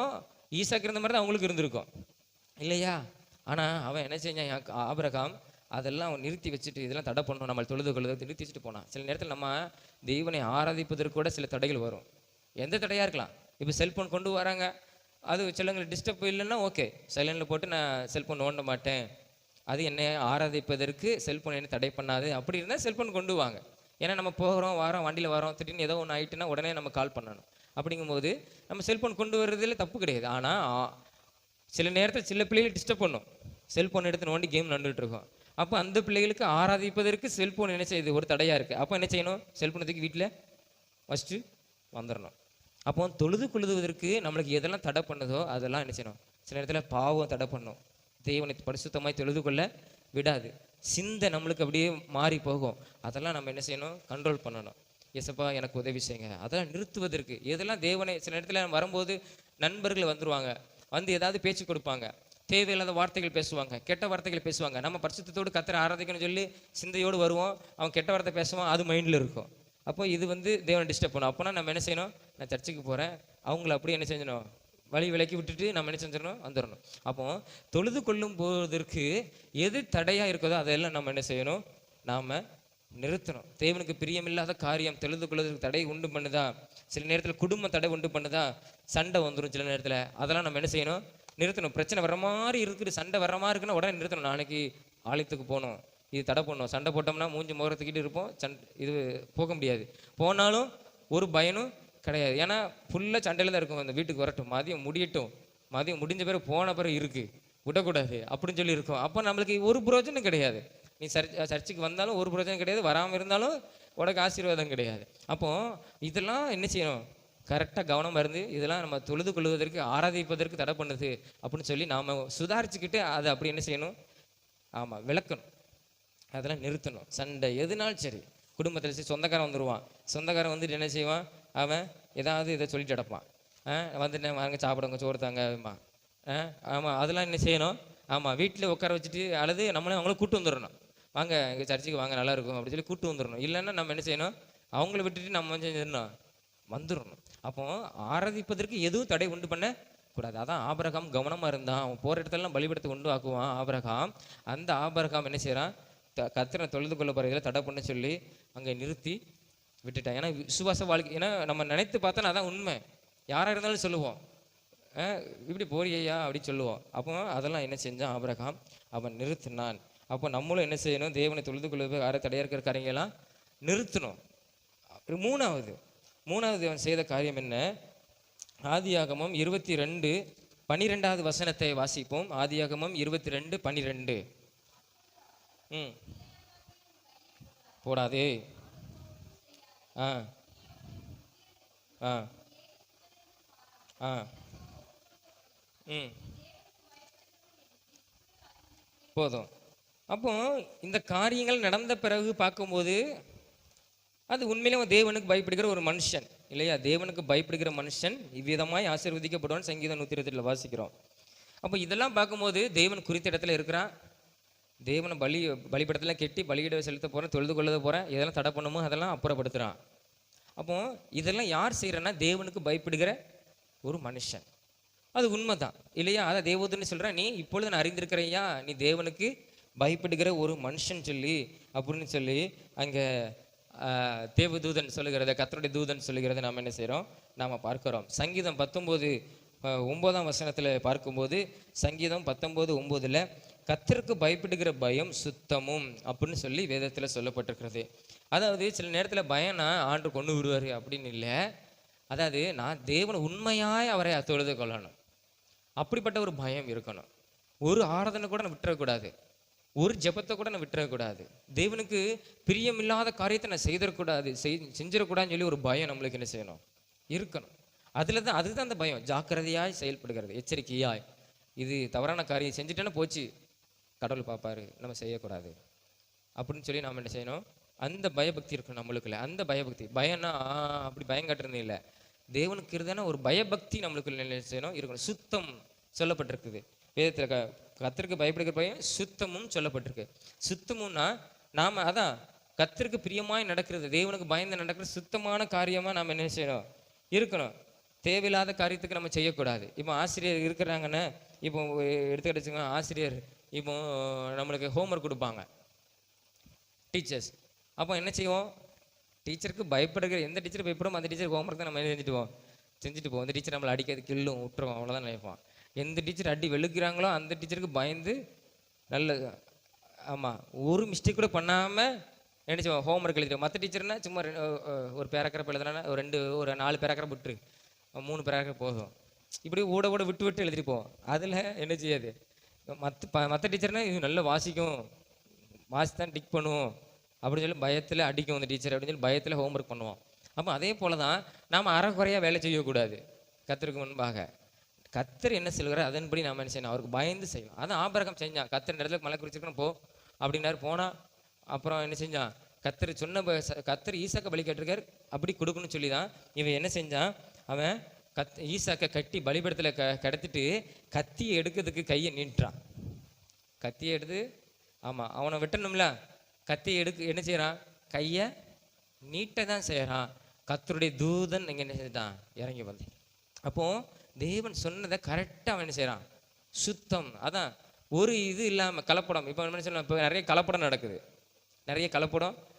ஈசாக்கு இருந்த மாதிரி தான் அவங்களுக்கு இருந்திருக்கும் இல்லையா? ஆனால் அவன் என்ன செஞ்சான்? ஆபிரகாம் அதெல்லாம் அவன் நிறுத்தி வச்சுட்டு இதெல்லாம் தடை பண்ணணும், நம்ம தொழுது கொள்ளுறது நிறுத்தி வச்சுட்டு போனான். சில நேரத்தில் நம்ம தெய்வனை ஆராதிப்பதற்கு கூட சில தடைகள் வரும். எந்த தடையாக இருக்கலாம். இப்போ செல்ஃபோன் கொண்டு வராங்க, அது சிலங்களுக்கு டிஸ்டர்ப் இல்லைன்னா ஓகே, சைலண்டில் போட்டு நான் செல்ஃபோன் நோண்ட மாட்டேன், அது என்னை ஆராதிப்பதற்கு செல்ஃபோன் என்ன தடை பண்ணாது, அப்படி இருந்தால் செல்ஃபோன் கொண்டு வாங்க. ஏன்னா நம்ம போகிறோம் வரோம், வண்டியில் வரோம், திடீர்னு ஏதோ ஒன்று ஆகிட்டுனா உடனே நம்ம கால் பண்ணணும். அப்படிங்கும்போது நம்ம செல்ஃபோன் கொண்டு வர்றதுல தப்பு கிடையாது. ஆனால் சில நேரத்தில் சில பிள்ளைகள் டிஸ்டர்ப் பண்ணும், செல்ஃபோன் எடுத்து நோண்டி கேம் நடந்துகிட்டு இருக்கோம். அப்போ அந்த பிள்ளைகளுக்கு ஆராதிப்பதற்கு செல்ஃபோன் என்ன செய்யுது, ஒரு தடையாக இருக்குது. அப்போ என்ன செய்யணும், செல்ஃபோனுக்கு வீட்டில் ஃபஸ்ட்டு வந்துடணும். அப்போ தொழுது கொள்ளுவதற்கு நம்மளுக்கு எதெல்லாம் தடை பண்ணுதோ அதெல்லாம் என்ன செய்யணும். சில நேரத்தில் பாவம் தடை பண்ணும், தேவனை பரிசுத்தமாய் தொழுது கொள்ள விடாது, சிந்தை நம்மளுக்கு அப்படியே மாறி போகும். அதெல்லாம் நம்ம என்ன செய்யணும், கண்ட்ரோல் பண்ணணும். எசப்பா எனக்கு உதவி செய்யுங்க. அதெல்லாம் நிறுத்துவதற்கு எதெல்லாம் தேவனை. சில நேரத்தில் வரும்போது நண்பர்கள் வந்துடுவாங்க, வந்து ஏதாவது பேச்சு கொடுப்பாங்க, தேவையில்லாத வார்த்தைகள் பேசுவாங்க, கெட்ட வார்த்தைகள் பேசுவாங்க. நம்ம பரிசுத்தத்தோடு கர்த்தரை ஆராதிக்கணும்னு சொல்லி சிந்தையோடு வருவோம், அவன் கெட்ட வார்த்தை பேசுவான், அது மைண்டில் இருக்கும். அப்போ இது தேவனை டிஸ்டர்ப் பண்ணும். அப்போனா நம்ம என்ன செய்யணும், நான் சர்ச்சுக்கு போகிறேன், அவங்கள அப்படியே என்ன செஞ்சணும், வழி விலக்கி விட்டுட்டு நம்ம என்ன செஞ்சிடணும், வந்துடணும். அப்போ தொழுது கொள்ளும் போவதற்கு எது தடையாக இருக்குதோ அதெல்லாம் நம்ம என்ன செய்யணும், நாம் நிறுத்தணும். தேவனுக்கு பிரியமில்லாத காரியம் தொழுது கொள்வதற்கு தடை உண்டு பண்ணுதா, சில நேரத்தில் குடும்ப தடை உண்டு பண்ணுதா, சண்டை வந்துடும் சில நேரத்தில், அதெல்லாம் நம்ம என்ன செய்யணும், நிறுத்தணும். பிரச்சனை வர மாதிரி இருக்குது, சண்டை வர மாதிரி இருக்குன்னா உடனே நிறுத்தணும். நாளைக்கு ஆலயத்துக்கு போகணும், இது தடை பண்ணணும். சண்டை போட்டோம்னா மூஞ்சி முகத்துக்கிட்டு இருப்போம், இது போக முடியாது. போனாலும் ஒரு பயனும் கிடையாது, ஏன்னா ஃபுல்லாக சண்டையில் தான் இருக்கும். அந்த வீட்டுக்கு வரட்டும், மதியம் முடியட்டும், மதியம் முடிஞ்ச பிறகு போன பிறகு இருக்குது, விடக்கூடாது அப்படின்னு சொல்லி இருக்கும். அப்போ நம்மளுக்கு ஒரு பிரயோஜனம் கிடையாது. நீ சர்ச்சுக்கு வந்தாலும் ஒரு பிரயோஜனம் கிடையாது, வராமல் இருந்தாலும் உனக்கு ஆசீர்வாதம் கிடையாது. அப்போது இதெல்லாம் என்ன செய்யணும், கரெக்டாக கவனமாக இருந்து இதெல்லாம் நம்ம தொழுது கொள்வதற்கு ஆராதிப்பதற்கு தடை பண்ணுது அப்படின்னு சொல்லி நாம் சுதாரிச்சுக்கிட்டு அதை அப்படி என்ன செய்யணும், ஆமாம் விளக்கணும், அதெல்லாம் நிறுத்தணும். சண்டை எதுனாலும் சரி, குடும்பத்தில் சொந்தக்காரன் வந்துடுவான், சொந்தக்காரன் வந்துட்டு என்ன செய்வான், அவன் ஏதாவது இதை சொல்லிட்டு கிடப்பான், வந்துட்டு வாங்க சாப்பிடுங்க சோறு தாங்க, ஆமாம் அதெல்லாம் என்ன செய்யணும், ஆமாம் வீட்டில் உட்கார வச்சுட்டு அல்லது நம்மளே அவங்கள கூப்பிட்டு வந்துடணும், வாங்க எங்கள் சர்ச்சுக்கு வாங்க நல்லாயிருக்கும் அப்படின்னு சொல்லி கூப்பிட்டு வந்துடணும். இல்லைன்னா நம்ம என்ன செய்யணும், அவங்கள விட்டுட்டு நம்ம செஞ்சிடணும், வந்துடணும். அப்போ ஆராதிப்பதற்கு எதுவும் தடை உண்டு பண்ண கூடாது. அதான் ஆபிரகாம் கவனமாக இருந்தான், அவன் போகிற இடத்துலலாம் பலிபீடத்தை உண்டு ஆக்குவான் ஆபிரகாம். அந்த ஆபிரகாம் என்ன செய்கிறான், கர்த்தரை தொழுது கொள்ள போகிறதில் தடை பண்ண சொல்லி அங்கே நிறுத்தி விட்டுட்டான். ஏன்னா விசுவாச வாழ்க்கை, ஏன்னா நம்ம நினைத்து பார்த்தா அதான் உண்மை, யாராக இருந்தாலும் சொல்லுவோம் இப்படி போறியா அப்படின்னு சொல்லுவோம். அப்போ அதெல்லாம் என்ன செஞ்சான் ஆபிரகாம், அவன் நிறுத்தினான். அப்போ நம்மளும் என்ன செய்யணும், தேவனை தொழுது கொள்வது யாரை தடையாக இருக்கிற காரியங்களாம் நிறுத்தணும். மூணாவது அவன் செய்த காரியம் என்ன, ஆதியாகமம் 22:12 வசனத்தை வாசிப்போம். ஆதியாகமம் 22:12. போடாதே. ஆ ஆ ஆ போதும். அப்போ இந்த காரியங்கள் நடந்த பிறகு பார்க்கும்போது அது உண்மையிலே தேவனுக்கு பயப்படுகிற ஒரு மனுஷன் இல்லையா, தேவனுக்கு பயப்படுகிற மனுஷன் இவ்விதமாய் ஆசீர்வதிக்கப்படுவான்னு சங்கீதம் 128 வாசிக்கிறோம். அப்போ இதெல்லாம் பார்க்கும்போது தேவன் குறித்த இடத்துல இருக்கிறான், தேவனை பலிபடத்தில் கெட்டி பலியிட செலுத்த போகிறேன், தொழுது கொள்ளத போகிறேன், இதெல்லாம் தடை பண்ணுமோ அதெல்லாம் அப்புறப்படுத்துகிறான். அப்போ இதெல்லாம் யார் செய்கிறேன்னா தேவனுக்கு பயப்படுகிற ஒரு மனுஷன். அது உண்மைதான் இல்லையா, அதை தேவதூதன் சொல்கிறேன், நீ இப்பொழுது நான் அறிந்திருக்கிறையா நீ தேவனுக்கு பயப்படுகிற ஒரு மனுஷன் சொல்லி அப்படின்னு சொல்லி அங்கே தேவதூதன் சொல்லுகிறத, கர்த்தருடைய தூதன் சொல்லுகிறத நாம் என்ன செய்கிறோம், நாம் பார்க்கிறோம். சங்கீதம் 19:9 வசனத்தில் பார்க்கும்போது, சங்கீதம் 19:9 கர்த்தருக்கு பயப்படுகிற பயம் சுத்தமும் அப்படின்னு சொல்லி வேதத்தில் சொல்லப்பட்டிருக்கிறது. அதாவது சில நேரத்தில் பயம்னா ஆண்டு கொண்டு விடுவார் அப்படின்னு இல்லை, அதாவது நான் தேவனை உண்மையாய் அவரை தொழுது கொள்ளணும், அப்படிப்பட்ட ஒரு பயம் இருக்கணும். ஒரு ஆராதனை கூட நான் விட்டுறக்கூடாது, ஒரு ஜெபத்தை கூட நான் விட்டுறக்கூடாது, தேவனுக்கு பிரியமில்லாத காரியத்தை நான் செய்திடக்கூடாது, செஞ்சிடக்கூடாதுன்னு சொல்லி ஒரு பயம் நம்மளுக்கு என்ன செய்யணும், இருக்கணும். அதுதான் அந்த பயம், ஜாக்கிரதையாய் செயல்படுகிறது, எச்சரிக்கையாய். இது தவறான காரியம் செஞ்சுட்டேன்னா போச்சு, கடவுள் பார்ப்பாரு, நம்ம செய்யக்கூடாது அப்படின்னு சொல்லி நாம் என்ன செய்யணும், அந்த பயபக்தி இருக்கணும் நம்மளுக்குள்ள. அந்த பயபக்தி, பயம்னா அப்படி பயம் காட்டுறது இல்லை, தேவனுக்கு இருந்தான ஒரு பயபக்தி நம்மளுக்குள்ள என்ன செய்யணும், இருக்கணும். சுத்தம் சொல்லப்பட்டிருக்குது வேதத்தில், கர்த்தருக்கு பயப்படுகிற பயம் சுத்தமும் சொல்லப்பட்டிருக்கு. சுத்தமும்னா நாம் அதான் கர்த்தருக்கு பிரியமாய் நடக்கிறது, தேவனுக்கு பயந்து நடக்கிற சுத்தமான காரியமாக நாம் என்ன செய்யணும், இருக்கணும். தேவையில்லாத காரியத்துக்கு நம்ம செய்யக்கூடாது. இப்போ ஆசிரியர் இருக்கிறாங்கன்னு இப்போ எடுத்துக்கிட்டு ஆசிரியர் இப்போ நம்மளுக்கு ஹோம்ஒர்க் கொடுப்பாங்க, டீச்சர்ஸ். அப்போ என்ன செய்வோம்? டீச்சருக்கு பயப்படுகிற எந்த டீச்சர் பயப்படும் அந்த டீச்சருக்கு ஹோம்ஒர்க் தான் நம்ம செஞ்சுட்டு போவோம். அந்த டீச்சர் நம்மளை அடிக்கிறது கில்லும் விட்டுருவோம், அவ்வளோதான் நினைப்போம். எந்த டீச்சர் அடி வெளுக்கிறாங்களோ அந்த டீச்சருக்கு பயந்து நல்ல ஆமாம் ஒரு மிஸ்டேக் கூட பண்ணாமல் என்ன செய்வோம்? ஹோம்ஒர்க் எழுதிடுவோம். மற்ற டீச்சர்னா சும்மா ஒரு பேராகிராஃப் எழுதுனா ஒரு 4 பேராகிராஃப் விட்டுரு, 3 பேராகிராஃப் போதும், இப்படி ஊட விட்டு எழுதிட்டு போவோம். அதில் என்ன செய்யாது? மற்ற டீச்சர்னா இது நல்லா வாசி தான் டிக் பண்ணுவோம் அப்படின்னு சொல்லி பயத்தில் அடிக்கும் அந்த டீச்சர் அப்படின்னு சொல்லி பயத்தில் ஹோம்ஒர்க் பண்ணுவோம். அப்போ அதே போல் தான் நாம் அறக்குறையாக வேலை செய்யக்கூடாது. கர்த்தருக்கு முன்பாக கர்த்தர் என்ன சொல்கிறார் அதன்படி நாம் என்ன செய்யணும்? அவருக்கு பயந்து செய்யணும். அதான் ஆபிரகாம் செஞ்சான். கர்த்தர் இடத்துல மலை குறிச்சிருக்கணும் போ அப்படின்னாரு, போனால் அப்புறம் என்ன செஞ்சான்? கர்த்தர் ஈசாக்க பலி கேட்டிருக்கார், அப்படி கொடுக்கணும்னு சொல்லி தான் இவன் என்ன செஞ்சான்? அவன் ஈசாக்கை கட்டி பலிபடத்தில் கடத்திட்டு கத்தியை எடுக்கிறதுக்கு கையை நீட்டுறான். கத்தியை எடுத்து ஆமாம் அவனை வெட்டணும்ல, கத்தியை என்ன செய்கிறான்? கையை நீட்ட தான் செய்கிறான். கர்த்தருடைய தூதன் இங்கே என்ன செஞ்சான்? இறங்கி வந்து அப்போ தேவன் சொன்னதை கரெக்டாக அவன் என்ன செய்கிறான்? சுத்தம். அதான் ஒரு இது இல்லாமல் கலப்படம். இப்போ என்ன சொல்லலாம்? இப்போ நிறைய கலப்படம்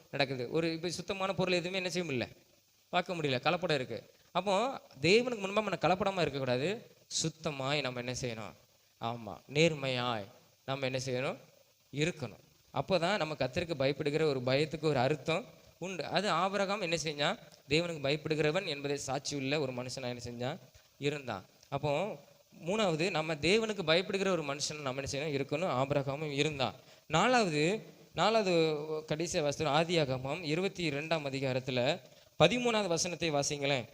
நடக்குது. ஒரு இப்போ சுத்தமான பொருள் எதுவுமே என்ன செய்ய முடியல, பார்க்க முடியல, கலப்படம் இருக்குது. அப்போ தேவனுக்கு முன்பாக நம்ம கலப்படமாக இருக்கக்கூடாது, சுத்தமாய் நம்ம என்ன செய்யணும்? ஆமாம் நேர்மையாய் நம்ம என்ன செய்யணும்? இருக்கணும். அப்போ தான் நம்ம கர்த்தருக்கு பயப்படுகிற ஒரு பயத்துக்கு ஒரு அர்த்தம் உண்டு. அது ஆபிரகாம் என்ன செஞ்சான்? தேவனுக்கு பயப்படுகிறவன் என்பதை சாட்சி உள்ள ஒரு மனுஷனாக என்ன செஞ்சான்? இருந்தான். அப்போ 3வது நம்ம தேவனுக்கு பயப்படுகிற ஒரு மனுஷன் நம்ம என்ன செய்யணும்? இருக்கணும். ஆபிரகாமும் இருந்தான். 4வது கடைசி வசனம் ஆதியாகமம் 22ஆம் அதிகாரத்தில் 13வது வசனத்தை வாசிங்களேன்.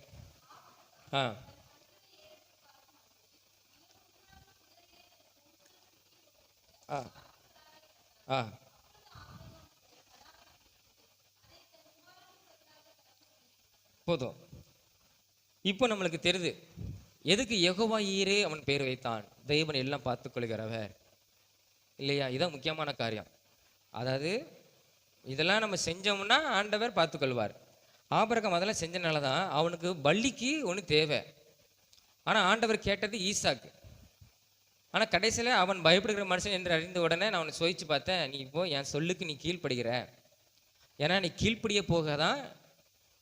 போதும். இப்போ நம்மளுக்கு தெரியுது எதுக்கு யெகோவா ஈரே அவன் பேர் வைத்தான். தேவன் எல்லாம் பார்த்து கொள்கிறவர் இல்லையா? இதான் முக்கியமான காரியம். அதாவது இதெல்லாம் நம்ம செஞ்சோம்னா ஆண்டவர் பார்த்துக்கொள்வார். ஆபிரகாம் அதெல்லாம் செஞ்சனால தான் அவனுக்கு பலிக்கு ஒன்று தேவை. ஆனால் ஆண்டவர் கேட்டது ஈசாக்கு. ஆனால் கடைசியில் அவன் பயப்படுகிற மனுஷன் என்று அறிந்த உடனே நான் அவனை சோதிச்சு பார்த்தேன். நீ இப்போ என் சொல்லுக்கு நீ கீழ்ப்படுகிற, ஏன்னா நீ கீழ்ப்படிய போக தான்,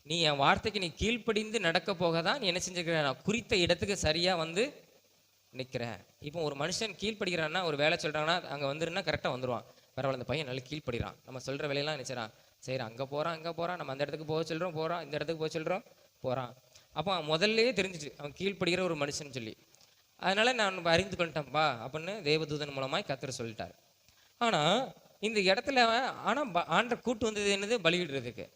நீ என் வார்த்தைக்கு நீ கீழ்ப்படிந்து நடக்க போக தான் நீ என்ன செஞ்சுக்கிற? நான் குறித்த இடத்துக்கு சரியாக வந்து நிற்கிறேன். இப்போ ஒரு மனுஷன் கீழ்ப்படுகிறான்னா, ஒரு வேலை சொல்கிறாங்கன்னா அங்கே வந்துருன்னா கரெக்டாக வந்துடுவான். பரவாயில்ல, இந்த பையன் நல்லா கீழ்ப்படுகிறான், நம்ம சொல்கிற வேலையெல்லாம் நினைச்சிடறான், சரி அங்கே போகிறான், நம்ம அந்த இடத்துக்கு போக சொல்கிறோம் போகிறான், இந்த இடத்துக்கு போக சொல்கிறோம் போகிறான். அப்போ முதல்லையே தெரிஞ்சிச்சு அவன் கீழ்ப்படுகிற ஒரு மனுஷன் சொல்லி. அதனால் நான் அறிந்து கொண்டேன்ப்பா அப்படின்னு தேவதூதன் மூலமாய் கர்த்தர் சொல்லிட்டார். ஆனால் இந்த இடத்துல ஆண்டர் கூட்டு வந்தது என்னது? பலியிடுறதுக்கு.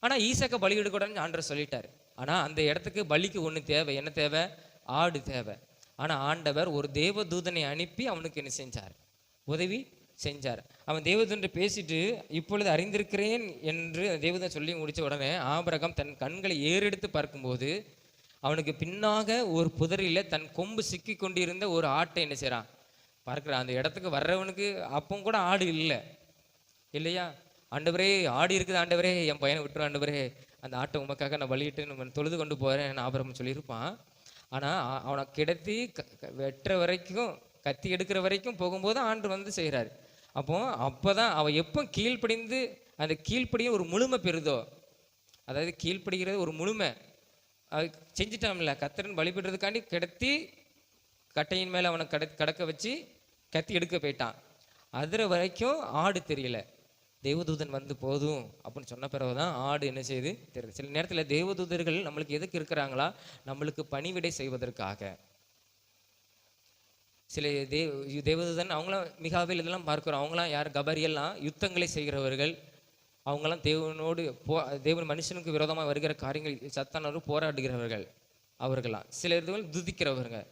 ஆனால் ஈசாக்க பலியிடக்கூடாதுன்னு ஆண்டர் சொல்லிட்டார். ஆனால் அந்த இடத்துக்கு பலிக்கு ஒன்று தேவை. என்ன தேவை? ஆடு தேவை. ஆனால் ஆண்டவர் ஒரு தேவதூதனை அனுப்பி அவனுக்கு என்ன செஞ்சார்? உதவி செஞ்சார். அவன் தேவதூதன் பேசிட்டு இப்பொழுது அறிந்திருக்கிறேன் என்று தேவதூதன் சொல்லி முடித்த உடனே ஆபிரகாம் தன் கண்களை ஏறெடுத்து பார்க்கும்போது அவனுக்கு பின்னாக ஒரு புதரில் தன் கொம்பு சிக்கி கொண்டிருந்த ஒரு ஆட்டை என்ன செய்கிறான்? பார்க்குறான். அந்த இடத்துக்கு வர்றவனுக்கு அப்போ கூட ஆடு இல்லை இல்லையா? ஆண்டவரே ஆடு இருக்குது, ஆண்டவரே என் பையனை விட்டுரு, ஆண்டவரே அந்த ஆட்டை உமக்காக நான் வழியிட்டு நம்ம தொழுது கொண்டு போகிறேன் ஆபிரகாம் சொல்லியிருப்பான். ஆனால் அவனை கிடத்தி வெட்டுற வரைக்கும், கத்தி எடுக்கிற வரைக்கும் போகும்போது ஆண்டு வந்து செய்கிறார். அப்போ தான் அவன் எப்போ கீழ்ப்படிந்து அந்த கீழ்ப்படியும் ஒரு முழுமை பெறுதோ, அதாவது கீழ்ப்படுகிறது ஒரு முழுமை அது செஞ்சிட்டான்ல. கர்த்தரன் பலிபிடுறதுக்காண்டி கிடத்தி கட்டையின் மேலே அவனை கடக்க வச்சு கத்தி எடுக்க போயிட்டான். அதுற வரைக்கும் ஆடு தெரியல. தேவதூதன் வந்து போதும் அப்படின்னு சொன்ன பிறகுதான் ஆடு என்ன செய்யுது தெரியுது. சில நேரத்தில் தேவதூதர்கள் நம்மளுக்கு எதுக்கு இருக்கிறாங்களா? நம்மளுக்கு பணிவிடை செய்வதற்காக. சில தேவதூதன் அவங்களாம் மிகாவேல் இதெல்லாம் பார்க்குறோம். அவங்களாம் யார்? கபரியெல்லாம் யுத்தங்களை செய்கிறவர்கள். அவங்களாம் தேவனோடு தேவன் மனுஷனுக்கு விரோதமாக வருகிற காரியங்கள் சத்தானோடு போராடுகிறவர்கள் அவர்களாம். சில இதுகள் துதிக்கிறவர்கள்.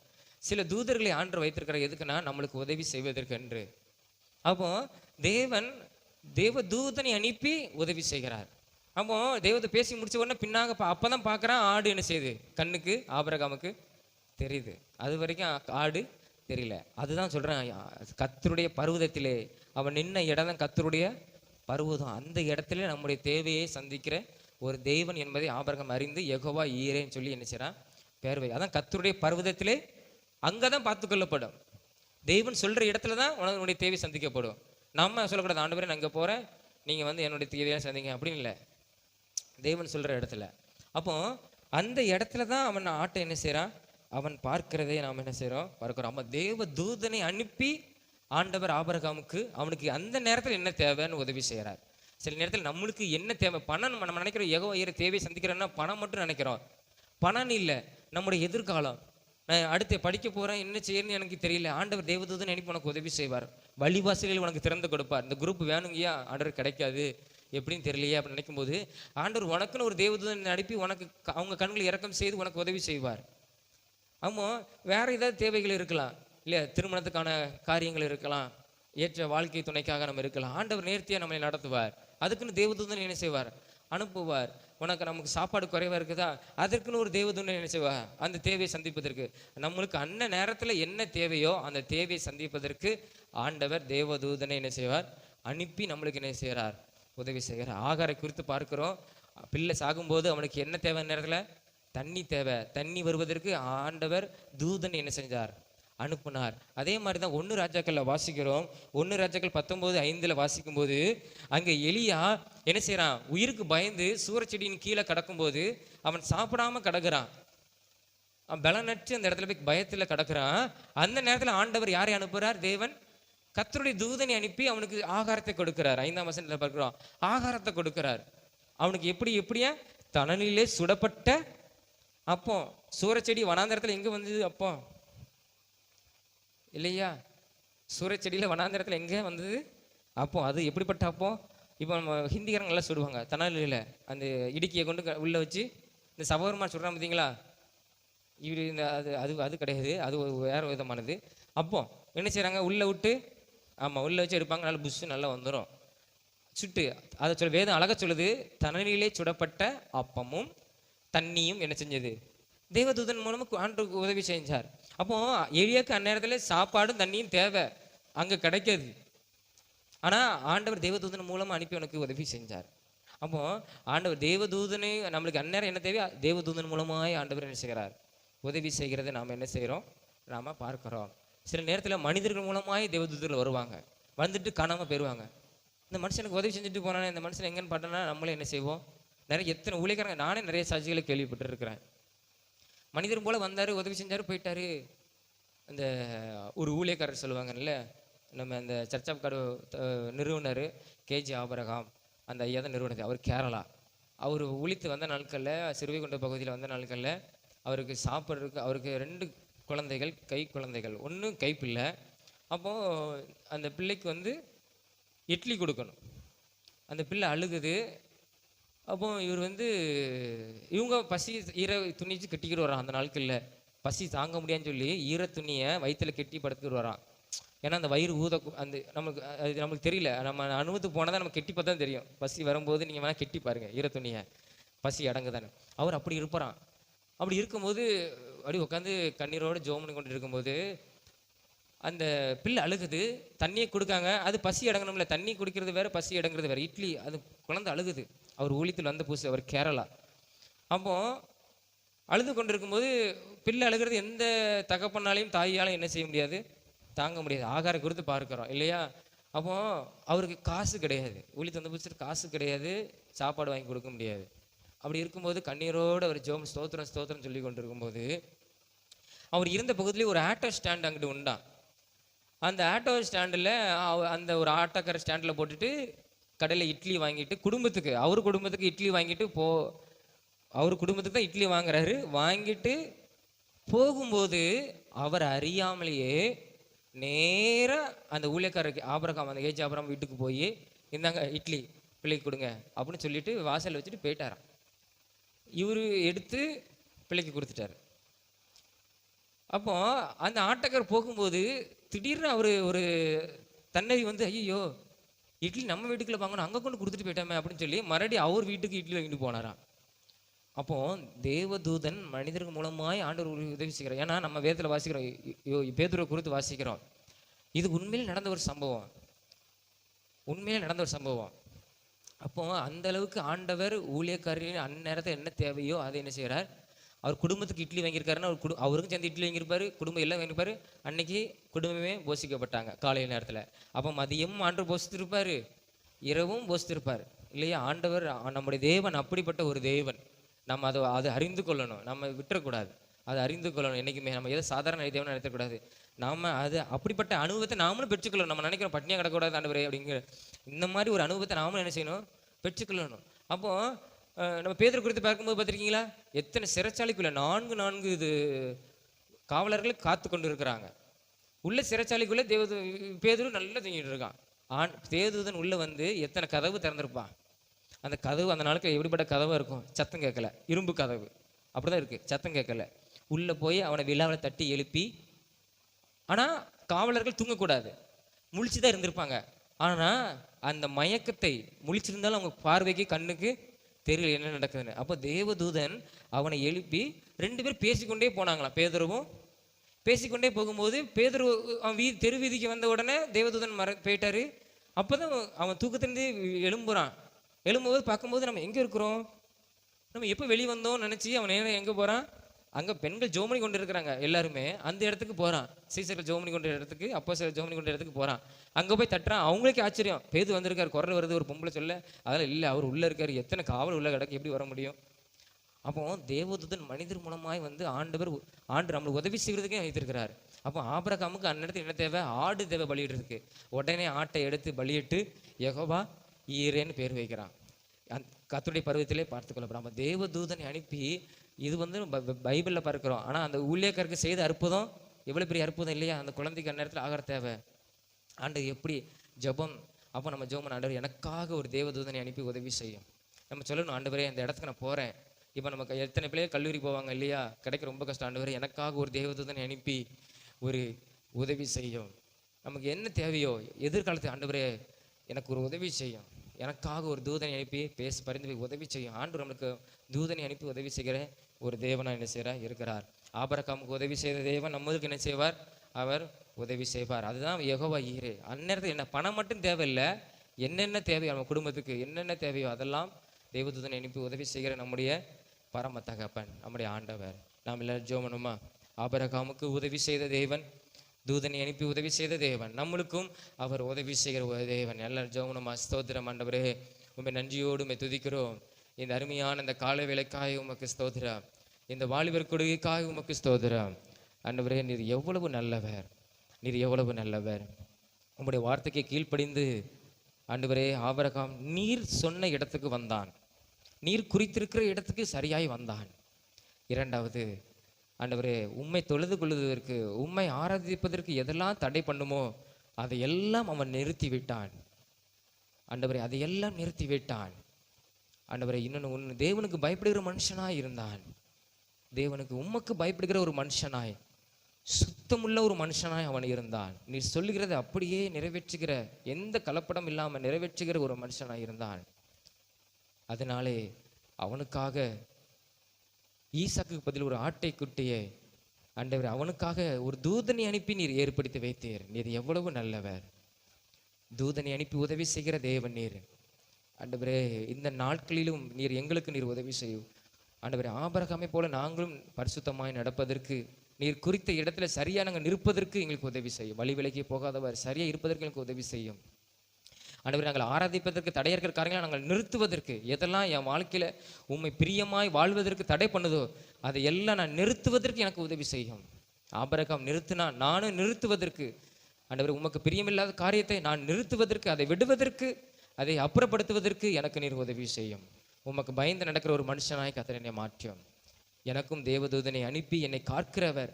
சில தூதர்களை ஆண்டு வைத்திருக்கிற எதுக்குன்னா நம்மளுக்கு உதவி செய்வதற்கு என்று. அப்போ தேவதூதனை அனுப்பி உதவி செய்கிறார். அப்போ தேவதை பேசி முடிச்ச உடனே பின்னாக அப்போதான் பார்க்குறான் ஆடு என்ன செய்யுது? கண்ணுக்கு ஆபிரகாமுக்கு தெரியுது. அது வரைக்கும் ஆடு தெரியல. அதுதான் சொல்கிறேன், கர்த்தருடைய பர்வதத்திலே அவன் நின்ன இடம் தான் கர்த்தருடைய பர்வதம். அந்த இடத்துல நம்முடைய தேவையை சந்திக்கிற ஒரு தேவன் என்பதை ஆபிரகாம் அறிந்து யெகோவா ஈரேன்னு சொல்லி என்ன செய்கிறான்? பேர்வை. அதான் கர்த்தருடைய பர்வதத்திலே அங்கே தான் பார்த்து கொள்ளப்படும். தேவன் சொல்கிற இடத்துல தான் உன்னுடைய தேவை சந்திக்கப்படும். நம்ம சொல்லக்கூடாது, ஆண்டவரே நான் இங்கே போகிறேன், நீங்கள் வந்து என்னுடைய தேவையெல்லாம் சந்திங்க அப்படின்னு இல்லை, தேவன் சொல்கிற இடத்துல. அப்போ அந்த இடத்துல தான் அவன் ஆட்டை என்ன செய்கிறான், அவன் பார்க்கிறதே நாம் என்ன செய்கிறோம், பார்க்கிறோம். நம்ம தேவ தூதனை அனுப்பி ஆண்டவர் ஆபிரகாமுக்கு அவனுக்கு அந்த நேரத்தில் என்ன தேவைன்னு உதவி செய்கிறார். சில நேரத்தில் நம்மளுக்கு என்ன தேவை, பணம் நம்ம நினைக்கிறோம், யெகோவா தேவையை சந்திக்கிறோன்னா பணம் மட்டும் நினைக்கிறோம். பணம் இல்லை, நம்முடைய எதிர்காலம். நான் அடுத்து படிக்க போகிறேன், என்ன செய்யணும்னு எனக்கு தெரியல, ஆண்டவர் தேவதூதன் அனுப்பி உனக்கு உதவி செய்வார், வழிவாசலில் உனக்கு திறந்து கொடுப்பார். இந்த குரூப் வேணுங்கய்யா, ஆண்டவர் கிடைக்காது, எப்படின்னு தெரியலையே அப்படின்னு நினைக்கும் போது ஆண்டவர் உனக்குன்னு ஒரு தேவதூதன் அனுப்பி உனக்கு அவங்க கண்களை இறக்கம் செய்து உனக்கு உதவி செய்வார். ஆமாம், வேற ஏதாவது தேவைகள் இருக்கலாம் இல்லையா, திருமணத்துக்கான காரியங்கள் இருக்கலாம், ஏற்ற வாழ்க்கை துணைக்காக நம்ம இருக்கலாம். ஆண்டவர் நேர்த்தியாக நம்மளை நடத்துவார். அதுக்குன்னு தேவதூதன் என்ன செய்வார், அனுப்புவார். உனக்கு நமக்கு சாப்பாடு குறைவாக இருக்குதா, அதற்குன்னு ஒரு தேவதூதன் என்ன செய்வார், அந்த தேவையை சந்திப்பதற்கு. நம்மளுக்கு அன்ன நேரத்தில் என்ன தேவையோ அந்த தேவையை சந்திப்பதற்கு ஆண்டவர் தேவதூதனை என்ன செய்வார், அனுப்பி நம்மளுக்கு என்ன செய்கிறார், உதவி செய்கிறார். ஆகாரை குறித்து பார்க்கிறோம், பிள்ளை சாகும்போது அவனுக்கு என்ன தேவை, நேரத்தில் தண்ணி தேவை. தண்ணி வருவதற்கு ஆண்டவர் தூதன் என்ன செஞ்சார், அனுப்புனார். அதே மாதிரி தான் 1 ராஜாக்களில் வாசிக்கிறோம். 1 ராஜாக்கள் 19:5 வாசிக்கும் போது அங்கே எலியா என்ன செய்யறான், உயிருக்கு பயந்து சூரச்செடியின் கீழே கடக்கும்போது அவன் சாப்பிடாம கடக்குறான், பலனற்று அந்த இடத்துல போய் பயத்தில் கடக்குறான். அந்த நேரத்தில் ஆண்டவர் யாரை அனுப்புறார், தேவன் கர்த்தருடைய தூதனை அனுப்பி அவனுக்கு ஆகாரத்தை கொடுக்கிறார். 5ஆம் வசனத்தில் பார்க்கிறோம், ஆகாரத்தை கொடுக்கிறார் அவனுக்கு. எப்படியா, தணலிலே சுடப்பட்ட அப்போ. சூரச்செடி வனாந்தரத்தில் எங்கே வந்தது அப்போ இல்லையா, சூரச்செடியில் வனாந்தரத்தில் எங்கே வந்தது அப்போ. அது எப்படிப்பட்ட அப்போ, இப்போ நம்ம ஹிந்திக்காரங்க நல்லா சுடுவாங்க தணலில், அந்த இடுக்கியை கொண்டு உள்ளே வச்சு இந்த சவர்மா சுடுறான் பார்த்தீங்களா, இவர் இந்த அது கிடையாது, அது வேறு விதமானது. அப்போ என்ன செய்கிறாங்க, உள்ளே விட்டு, ஆமாம் உள்ளே வச்சு எடுப்பாங்க, நல்லா புஷ்ஷு நல்லா வந்துடும் சுட்டு. அதை சொல்ல வேதம் அழகாக சொல்லுது, தணலிலே சுடப்பட்ட அப்பமும் தண்ணியும் என்ன செஞ்சது, தேவதூதன் மூலமாக ஆண்டவருக்கு உதவி செஞ்சார். அப்போ எலியாக்கு அந்நேரத்தில் சாப்பாடும் தண்ணியும் தேவை, அங்கே கிடைக்காது. ஆனால் ஆண்டவர் தேவதூதன் மூலமாக அனுப்பி உனக்கு உதவி செஞ்சார். அப்போ ஆண்டவர் தேவதூதனை நம்மளுக்கு அந்நேரம் என்ன தேவை, தேவதூதன் மூலமாக ஆண்டவர் என்ன செய்கிறார், உதவி செய்கிறத நாம் என்ன செய்கிறோம், நாம் பார்க்குறோம். சில நேரத்தில் மனிதர்கள் மூலமாக தேவதூதர்கள் வருவாங்க, வந்துட்டு காணாமல் போயிடுவாங்க. இந்த மனுஷனுக்கு உதவி செஞ்சுட்டு போனானே, இந்த மனுஷன் எங்கன்னு பார்த்தோன்னா நம்மளே என்ன செய்வோம், நிறைய எத்தனை ஊழியக்காரங்க, நானே நிறைய சாட்சிகளை கேள்விப்பட்டிருக்கிறேன். மனிதர் போல் வந்தார், உதவி செஞ்சார், போயிட்டார். இந்த ஒரு ஊழியக்காரர் சொல்லுவாங்கல்ல, நம்ம இந்த சர்ச் ஆஃப் காட் நிறுவனர் கேஜி ஆபிரகாம், அந்த ஐயா தான் நிறுவனர். அவர் கேரளா. அவர் ஊழித்து வந்த நாட்களில், சிறுவைகுண்ட பகுதியில் வந்த நாட்களில் அவருக்கு சாப்பிட்றதுக்கு, அவருக்கு 2 குழந்தைகள், கை குழந்தைகள், ஒன்று கைப்பிள்ளை. அப்போது அந்த பிள்ளைக்கு வந்து இட்லி கொடுக்கணும். அந்த பிள்ளை அழுகுது. அப்போ இவர் வந்து இவங்க பசி ஈர துணிச்சு கட்டிக்கிட்டு வரான். அந்த நாட்களில் பசி தாங்க முடியான்னு சொல்லி ஈர துணியை வயிற்றில் கட்டி படுத்துக்கிட்டு வரான். ஏன்னா அந்த வயிறு அந்த நமக்கு தெரியல, நம்ம அனுபவத்துக்கு போனால் தான் நம்ம கெட்டி பார்த்தா தான் தெரியும். பசி வரும்போது நீங்கள் வேணால் கெட்டி பாருங்கள் ஈர துணியை, பசி அடங்குதானே. அவர் அப்படி இருப்பாரான். அப்படி இருக்கும்போது அப்படி உட்காந்து கண்ணீரோடு ஜோமனு கொண்டு இருக்கும்போது அந்த பிள்ளை அழுகுது. தண்ணியை கொடுக்காங்க, அது பசி அடங்கணும்ல, தண்ணி குடிக்கிறது வேறு, பசி அடங்குறது வேறு. இட்லி, அது குழந்தை அழுகுது. அவர் ஊழியத்தில் வந்த புதுசு, அவர் கேரளா. அப்போ அழுது கொண்டு இருக்கும்போது பிள்ளை அழுகிறது எந்த தகப்பனாலையும் தாயாலையும் என்ன செய்ய முடியாது, தாங்க முடியாது. ஆகாரம் கொடுத்து பார்க்குறோம் இல்லையா. அப்போ அவருக்கு காசு கிடையாது, ஊழியத்தில் வந்த புதுசு காசு கிடையாது, சாப்பாடு வாங்கி கொடுக்க முடியாது. அப்படி இருக்கும்போது கண்ணீரோடு அவர் ஜோம் ஸ்தோத்திரம் ஸ்தோத்திரம் சொல்லி கொண்டு இருக்கும்போது, அவர் இருந்த பகுதியிலே ஒரு ஆட்டோ ஸ்டாண்ட் அங்கிட்டு உண்டான். அந்த ஆட்டோ ஸ்டாண்டில் அந்த ஒரு ஆட்டோக்கார ஸ்டாண்டில் போட்டுட்டு கடையில் இட்லி வாங்கிட்டு குடும்பத்துக்கு, அவர் குடும்பத்துக்கு இட்லி வாங்கிட்டு அவர் குடும்பத்துக்கு தான் இட்லி வாங்குறாரு. வாங்கிட்டு போகும்போது அவர் அறியாமலேயே நேராக அந்த ஊழியக்காரருக்கு ஆபிரகாம், அந்த ஏஜ் ஆபிரகாம் வீட்டுக்கு போய், இந்தாங்க இட்லி பிள்ளைக்கு கொடுங்க அப்படின்னு சொல்லிட்டு வாசலில் வச்சுட்டு போயிட்டாராம். இவர் எடுத்து பிள்ளைக்கு கொடுத்துட்டாரு. அப்போ அந்த ஆட்டோக்கார் போகும்போது திடீர்னு அவர் ஒரு தன்னறி வந்து, ஐயோ இட்லி நம்ம வீட்டுக்குள்ள வாங்கணும், அங்கே கொண்டு கொடுத்துட்டு போயிட்டாமே அப்படின்னு சொல்லி மறுபடியும் அவர் வீட்டுக்கு இட்லி வாங்கிட்டு போனாராம். அப்போ தேவதூதன் மனிதர்கள் மூலமாய் ஆண்டவர் உதவி செய்கிறார். ஏன்னா நம்ம வேதத்தில் வாசிக்கிறோம், பேதுருவை குறித்து வாசிக்கிறோம். இது உண்மையில் நடந்த ஒரு சம்பவம், உண்மையில் நடந்த ஒரு சம்பவம். அப்போ அந்த அளவுக்கு ஆண்டவர் ஊழியக்காரரின் அந்நேரத்தில் என்ன தேவையோ அதை என்ன செய்கிறார். அவர் குடும்பத்துக்கு இட்லி வாங்கியிருக்காருன்னா அவருக்கும் சேர்ந்து இட்லி வாங்கியிருப்பாரு, குடும்பம் எல்லாம் வாங்கியிருப்பாரு. அன்னைக்கு குடும்பமே போஷிக்கப்பட்டாங்க காலையில் நேரத்தில். அப்போ மதியமும் ஆண்டவர் போஷித்திருப்பார், இரவும் போசித்திருப்பார் இல்லையா? ஆண்டவர் நம்முடைய தேவன் அப்படிப்பட்ட ஒரு தேவன். நம்ம அதை அறிந்து கொள்ளணும், நம்ம விட்டுறக்கூடாது. அதை அறிந்து கொள்ளணும். என்றைக்குமே நம்ம ஏதோ சாதாரண தேவனை நினைக்கக்கூடாது. நாம் அது அப்படிப்பட்ட அனுபவத்தை நாமளும் பெற்றுக்கொள்ளணும். நம்ம நினைக்கிறோம் பட்னியாக கிடக்கூடாது ஆண்டவரே அப்படிங்கிற இந்த மாதிரி ஒரு அனுபவத்தை நாமளும் என்ன செய்யணும்? பெற்றுக்கொள்ளணும். அப்போது நம்ம பேதுரு குறித்து பார்க்கும்போது பார்த்துருக்கீங்களா? எத்தனை சிறைச்சாலைக்குள்ள 4 இது காவலர்கள் காத்து கொண்டு இருக்கிறாங்க. உள்ள சிறைச்சாலைக்குள்ளே பேதுரு நல்லா தூங்கிட்டு இருக்கான். தேவதூதன் உள்ளே வந்து எத்தனை கதவு திறந்திருப்பான். அந்த கதவு அந்த நாளுக்கு எப்படிப்பட்ட கதவாக இருக்கும்? சத்தம் கேட்கல, இரும்பு கதவு அப்படிதான் இருக்குது, சத்தம் கேட்கல. உள்ளே போய் அவனை விழாவில் தட்டி எழுப்பி, ஆனால் காவலர்கள் தூங்கக்கூடாது, முழிச்சு தான் இருந்திருப்பாங்க. ஆனால் அந்த மயக்கத்தை முழிச்சிருந்தாலும் அவங்க பார்வைக்கு கண்ணுக்கு தெரியல என்ன நடக்குதுன்னு. அப்போ தேவதூதன் அவனை எழுப்பி 2 பேர் பேசிக்கொண்டே போனாங்களாம். பேதுருவும் பேசிக்கொண்டே போகும்போது பேதுரு அவன் தெரு வீதிக்கு வந்த உடனே தேவதூதன் போயிட்டாரு. அப்போ தான் அவன் தூக்கத்திலிருந்து எழும்பும்போது பார்க்கும்போது நம்ம எங்கே இருக்கிறோம், நம்ம எப்போ வெளியே வந்தோம்னு நினச்சி அவன் நேரம் எங்கே போகிறான்? அங்கே பெண்கள் ஜோமனி கொண்டு இருக்கிறாங்க எல்லாருமே, அந்த இடத்துக்கு போகிறான். சீசர்கள் ஜோமனி கொண்ட இடத்துக்கு, அப்போ சில ஜோமனி கொண்ட இடத்துக்கு போகிறான். அங்கே போய் தட்டுறான். அவங்களுக்கே ஆச்சரியம், பேது வந்திருக்காரு, குரல் வருது, ஒரு பொம்பளை சொல்ல. அதெல்லாம் இல்லை, அவர் உள்ளே இருக்கார், எத்தனை காவல் உள்ள கிடக்கு, எப்படி வர முடியும்? அப்போ தேவதூதன் மனிதர் மூலமாய் வந்து ஆண்டு நம்மளுக்கு உதவி செய்கிறதுக்கே வைத்திருக்கிறார். அப்போ ஆபிரகாமுக்கு அந்நேரத்துக்கு என்ன தேவை? ஆடு தேவை பலியிடுறதுக்கு. உடனே ஆட்டை எடுத்து பலியிட்டு யெகோவா ஈரேன்னு பேர் வைக்கிறான். கர்த்தருடைய பருவத்திலே பார்த்துக்கொள்ளப்படாம தேவதூதனை அனுப்பி, இது வந்து பைபிளில் பார்க்கிறோம். ஆனால் அந்த ஊழியக்காரருக்கு செய்த அற்புதம் எவ்வளோ பெரிய அற்புதம் இல்லையா? அந்த குழந்தைக்கு அந்நேரத்தில் ஆகிற தேவை. ஆண்டு எப்படி ஜபம். அப்போ நம்ம ஜெபம், ஆண்டவர் எனக்காக ஒரு தேவதூதனை அனுப்பி உதவி செய்யும். நம்ம சொல்லணும், ஆண்டவரே அந்த இடத்துக்கு நான் போகிறேன். இப்போ நமக்கு எத்தனை பிள்ளைகள் கல்லூரி போவாங்க இல்லையா? கிடைக்க ரொம்ப கஷ்டம். ஆண்டவரே எனக்காக ஒரு தேவதூதனை அனுப்பி ஒரு உதவி செய்யும். நமக்கு என்ன தேவையோ எதிர்காலத்தில் ஆண்டவரே எனக்கு ஒரு உதவி செய்யும், எனக்காக ஒரு தூதனை அனுப்பி பரிந்து உதவி செய்யும். ஆண்டவர் நம்மளுக்கு தூதனை அனுப்பி உதவி செய்கிற ஒரு தேவனாக என்ன செய்கிறார் இருக்கிறார். ஆபிரகாமுக்கு உதவி செய்த தேவன் நம்மளுக்கு என்ன செய்வார்? அவர் உதவி செய்வார். அதுதான் யெகோவா ஈரே. அந்நேரத்தில் என்ன பணம் மட்டும் தேவையில்லை, என்னென்ன தேவையோ நம்ம குடும்பத்துக்கு என்னென்ன தேவையோ அதெல்லாம் தேவதூதனை அனுப்பி உதவி செய்கிற நம்முடைய பரம தகப்பன், நம்முடைய ஆண்டவர். நாம் எல்லாரும் ஜெபம். ஆபிரகாமுக்கு உதவி செய்த தேவன், தூதனை அனுப்பி உதவி செய்த தேவன், நம்மளுக்கும் அவர் உதவி செய்கிற ஒரு தேவன். எல்லாரும் ஜெபம். ஸ்தோத்திரம் ஆண்டவரே, உண்மை நன்றியோடு உண்மை துதிக்கிறோம். இந்த அருமையான இந்த கால வேளைக்காய் உமக்கு ஸ்தோத்திரம். இந்த வாலிபர் கொடுகைக்காய் உமக்கு ஸ்தோத்திரம். ஆண்டவரே நீர் எவ்வளவு நல்லவர், நீர் எவ்வளவு நல்லவர். உங்களுடைய வார்த்தைக்கு கீழ்ப்படிந்து ஆண்டவரே ஆபிரகாம் நீர் சொன்ன இடத்துக்கு வந்தான், நீர் குறித்திருக்கிற இடத்துக்கு சரியாய் வந்தான். இரண்டாவது ஆண்டவரே உம்மை தொழுது கொள்வதற்கு, உம்மை ஆராதிப்பதற்கு எதெல்லாம் தடை பண்ணுமோ அதையெல்லாம் அவன் நிறுத்தி விட்டான். ஆண்டவரே அதையெல்லாம் நிறுத்தி விட்டான். ஆண்டவரே இன்னொன்று, தேவனுக்கு பயப்படுகிற மனுஷனாய் இருந்தான். தேவனுக்கு உமக்கு பயப்படுகிற ஒரு மனுஷனாய், சுத்தமுள்ள ஒரு மனுஷனாய் அவன் இருந்தான். நீ சொல்லுகிறத அப்படியே நிறைவேற்றுகிற, எந்த கலப்படம் இல்லாமல் நிறைவேற்றுகிற ஒரு மனுஷனாய் இருந்தான். அதனாலே அவனுக்காக ஈசாக்குக்கு பதில் ஒரு ஆட்டை குட்டியை ஆண்டவர் அவனுக்காக ஒரு தூதனை அனுப்பி நீர் ஏற்படுத்தி வைத்தீர். நீர் எவ்வளவு நல்லவர். தூதனை அனுப்பி உதவி செய்கிற தேவன் நீர். ஆண்டவரே இந்த நாட்களிலும் நீர் எங்களுக்கு நீர் உதவி செய்யும். ஆண்டவரே ஆபிரகாமை போல நாங்களும் பரிசுத்தமாய் நடப்பதற்கு, நீர் குறித்த இடத்துல சரியா நாங்கள் நிற்பதற்கு எங்களுக்கு உதவி செய்யும். வழி விலகி போகாதவர் சரியா இருப்பதற்கு எங்களுக்கு உதவி செய்யும். ஆண்டவரே நாங்கள் ஆராதிப்பதற்கு தடையாக இருக்கிற காரியங்களை நாங்கள் நிறுத்துவதற்கு, எதெல்லாம் என் வாழ்க்கையில் உண்மை பிரியமாய் வாழ்வதற்கு தடை பண்ணுதோ அதையெல்லாம் நான் நிறுத்துவதற்கு எனக்கு உதவி செய்யும். ஆபிரகாம் நிறுத்தினா, நானும் நிறுத்துவதற்கு, ஆண்டவரே உமக்கு பிரியமில்லாத காரியத்தை நான் நிறுத்துவதற்கு, அதை விடுவதற்கு, அதை அப்புறப்படுத்துவதற்கு எனக்கு நீர் உதவி செய்யும். உமக்கு பயந்து நடக்கிற ஒரு மனுஷனாய் கர்த்தர் என்னை மாற்றும். எனக்கும் தேவதூதனை அனுப்பி என்னை காக்கிறவர்.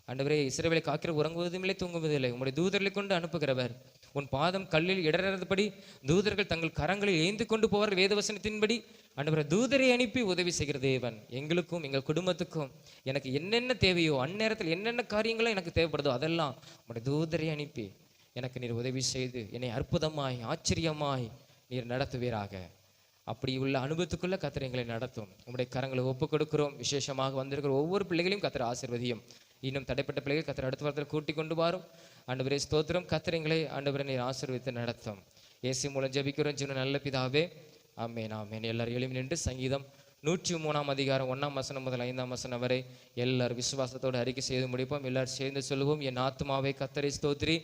ஆண்டவரே இஸ்ரவேலை காக்கிற உறங்குவதுமில்லை தூங்குவதில்லை, உம்முடைய தூதர்களை கொண்டு அனுப்புகிறவர். உன் பாதம் கல்லில் இடராதபடி தூதர்கள் தங்கள் கரங்களில் ஏந்து கொண்டு போவார். வேதவசனத்தின்படி ஆண்டவரே தூதரை அனுப்பி உதவி செய்கிற தேவன். எங்களுக்கும் எங்கள் குடும்பத்துக்கும் எனக்கு என்னென்ன தேவையோ, அந்நேரத்தில் என்னென்ன காரியங்களும் எனக்கு தேவைப்படுதோ அதெல்லாம் உம்முடைய தூதரை அனுப்பி எனக்கு நீர் உதவி செய்து என்னை அற்புதமாய் ஆச்சரியமாய் நீர் நடத்துவீராக. அப்படி உள்ள அனுபவத்துக்குள்ள கர்த்தர் எங்களை நடத்தும். உங்களுடைய கரங்களை ஒப்புக் கொடுக்கிறோம். விசேஷமாக வந்திருக்கிற ஒவ்வொரு பிள்ளைகளையும் கர்த்தர் ஆசீர்வதியும். இன்னும் தடைப்பட்ட பிள்ளைகள் கர்த்தர் அடுத்த வாரத்தில் கூட்டி கொண்டு வரும். ஆண்டவரே ஸ்தோத்திரம். கர்த்தர் எங்களை ஆண்டவரை நீர் ஆசீர்வதித்து நடத்தும். இயேசு மூலம் ஜெபிக்கிறோம் ஜீவன நல்ல பிதாவே, ஆமென் ஆமென். எல்லாரும் எழுப்பி நின்று சங்கீதம் 103 அதிகாரம் 1 வசனம் முதல் 5 வசனம் வரை எல்லாரும் விசுவாசத்தோடு அறிக்கை செய்து முடிப்போம். எல்லாரும் சேர்ந்து சொல்லுவோம். என் ஆத்துமாவை கர்த்தரை ஸ்தோத்திரி,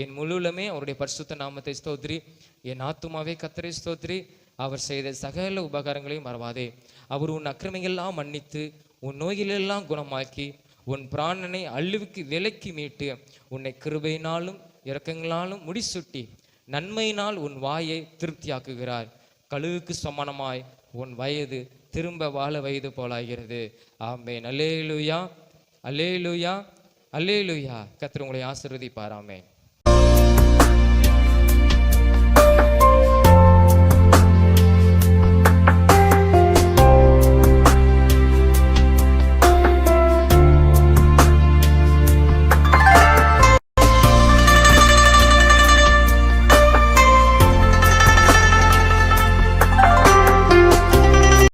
என் முழுவலுமே அவருடைய பரிசுத்த நாமத்தை ஸ்தோத்திரி. என் ஆத்துமாவே கர்த்தரை ஸ்தோத்திரி. அவர் செய்த சகல உபகாரங்களையும் மறவாதே. அவர் உன் அக்கிரமையெல்லாம் மன்னித்து உன் நோய்களெல்லாம் குணமாக்கி உன் பிராணனை அழிவுக்கு விலக்கி மீட்டு உன்னை கிருபையினாலும் இரக்கங்களாலும் முடிசூட்டி நன்மையினால் உன் வாயை திருப்தியாக்குகிறார். கழுகுக்கு சமானமாய் உன் வயது திரும்ப வாழ வயது போலாகிறது. ஆமென். அல்லேலூயா, அல்லேலூயா, அல்லேலூயா. கர்த்தர் உங்களை ஆசீர்வதிப்பார். ஆமென்.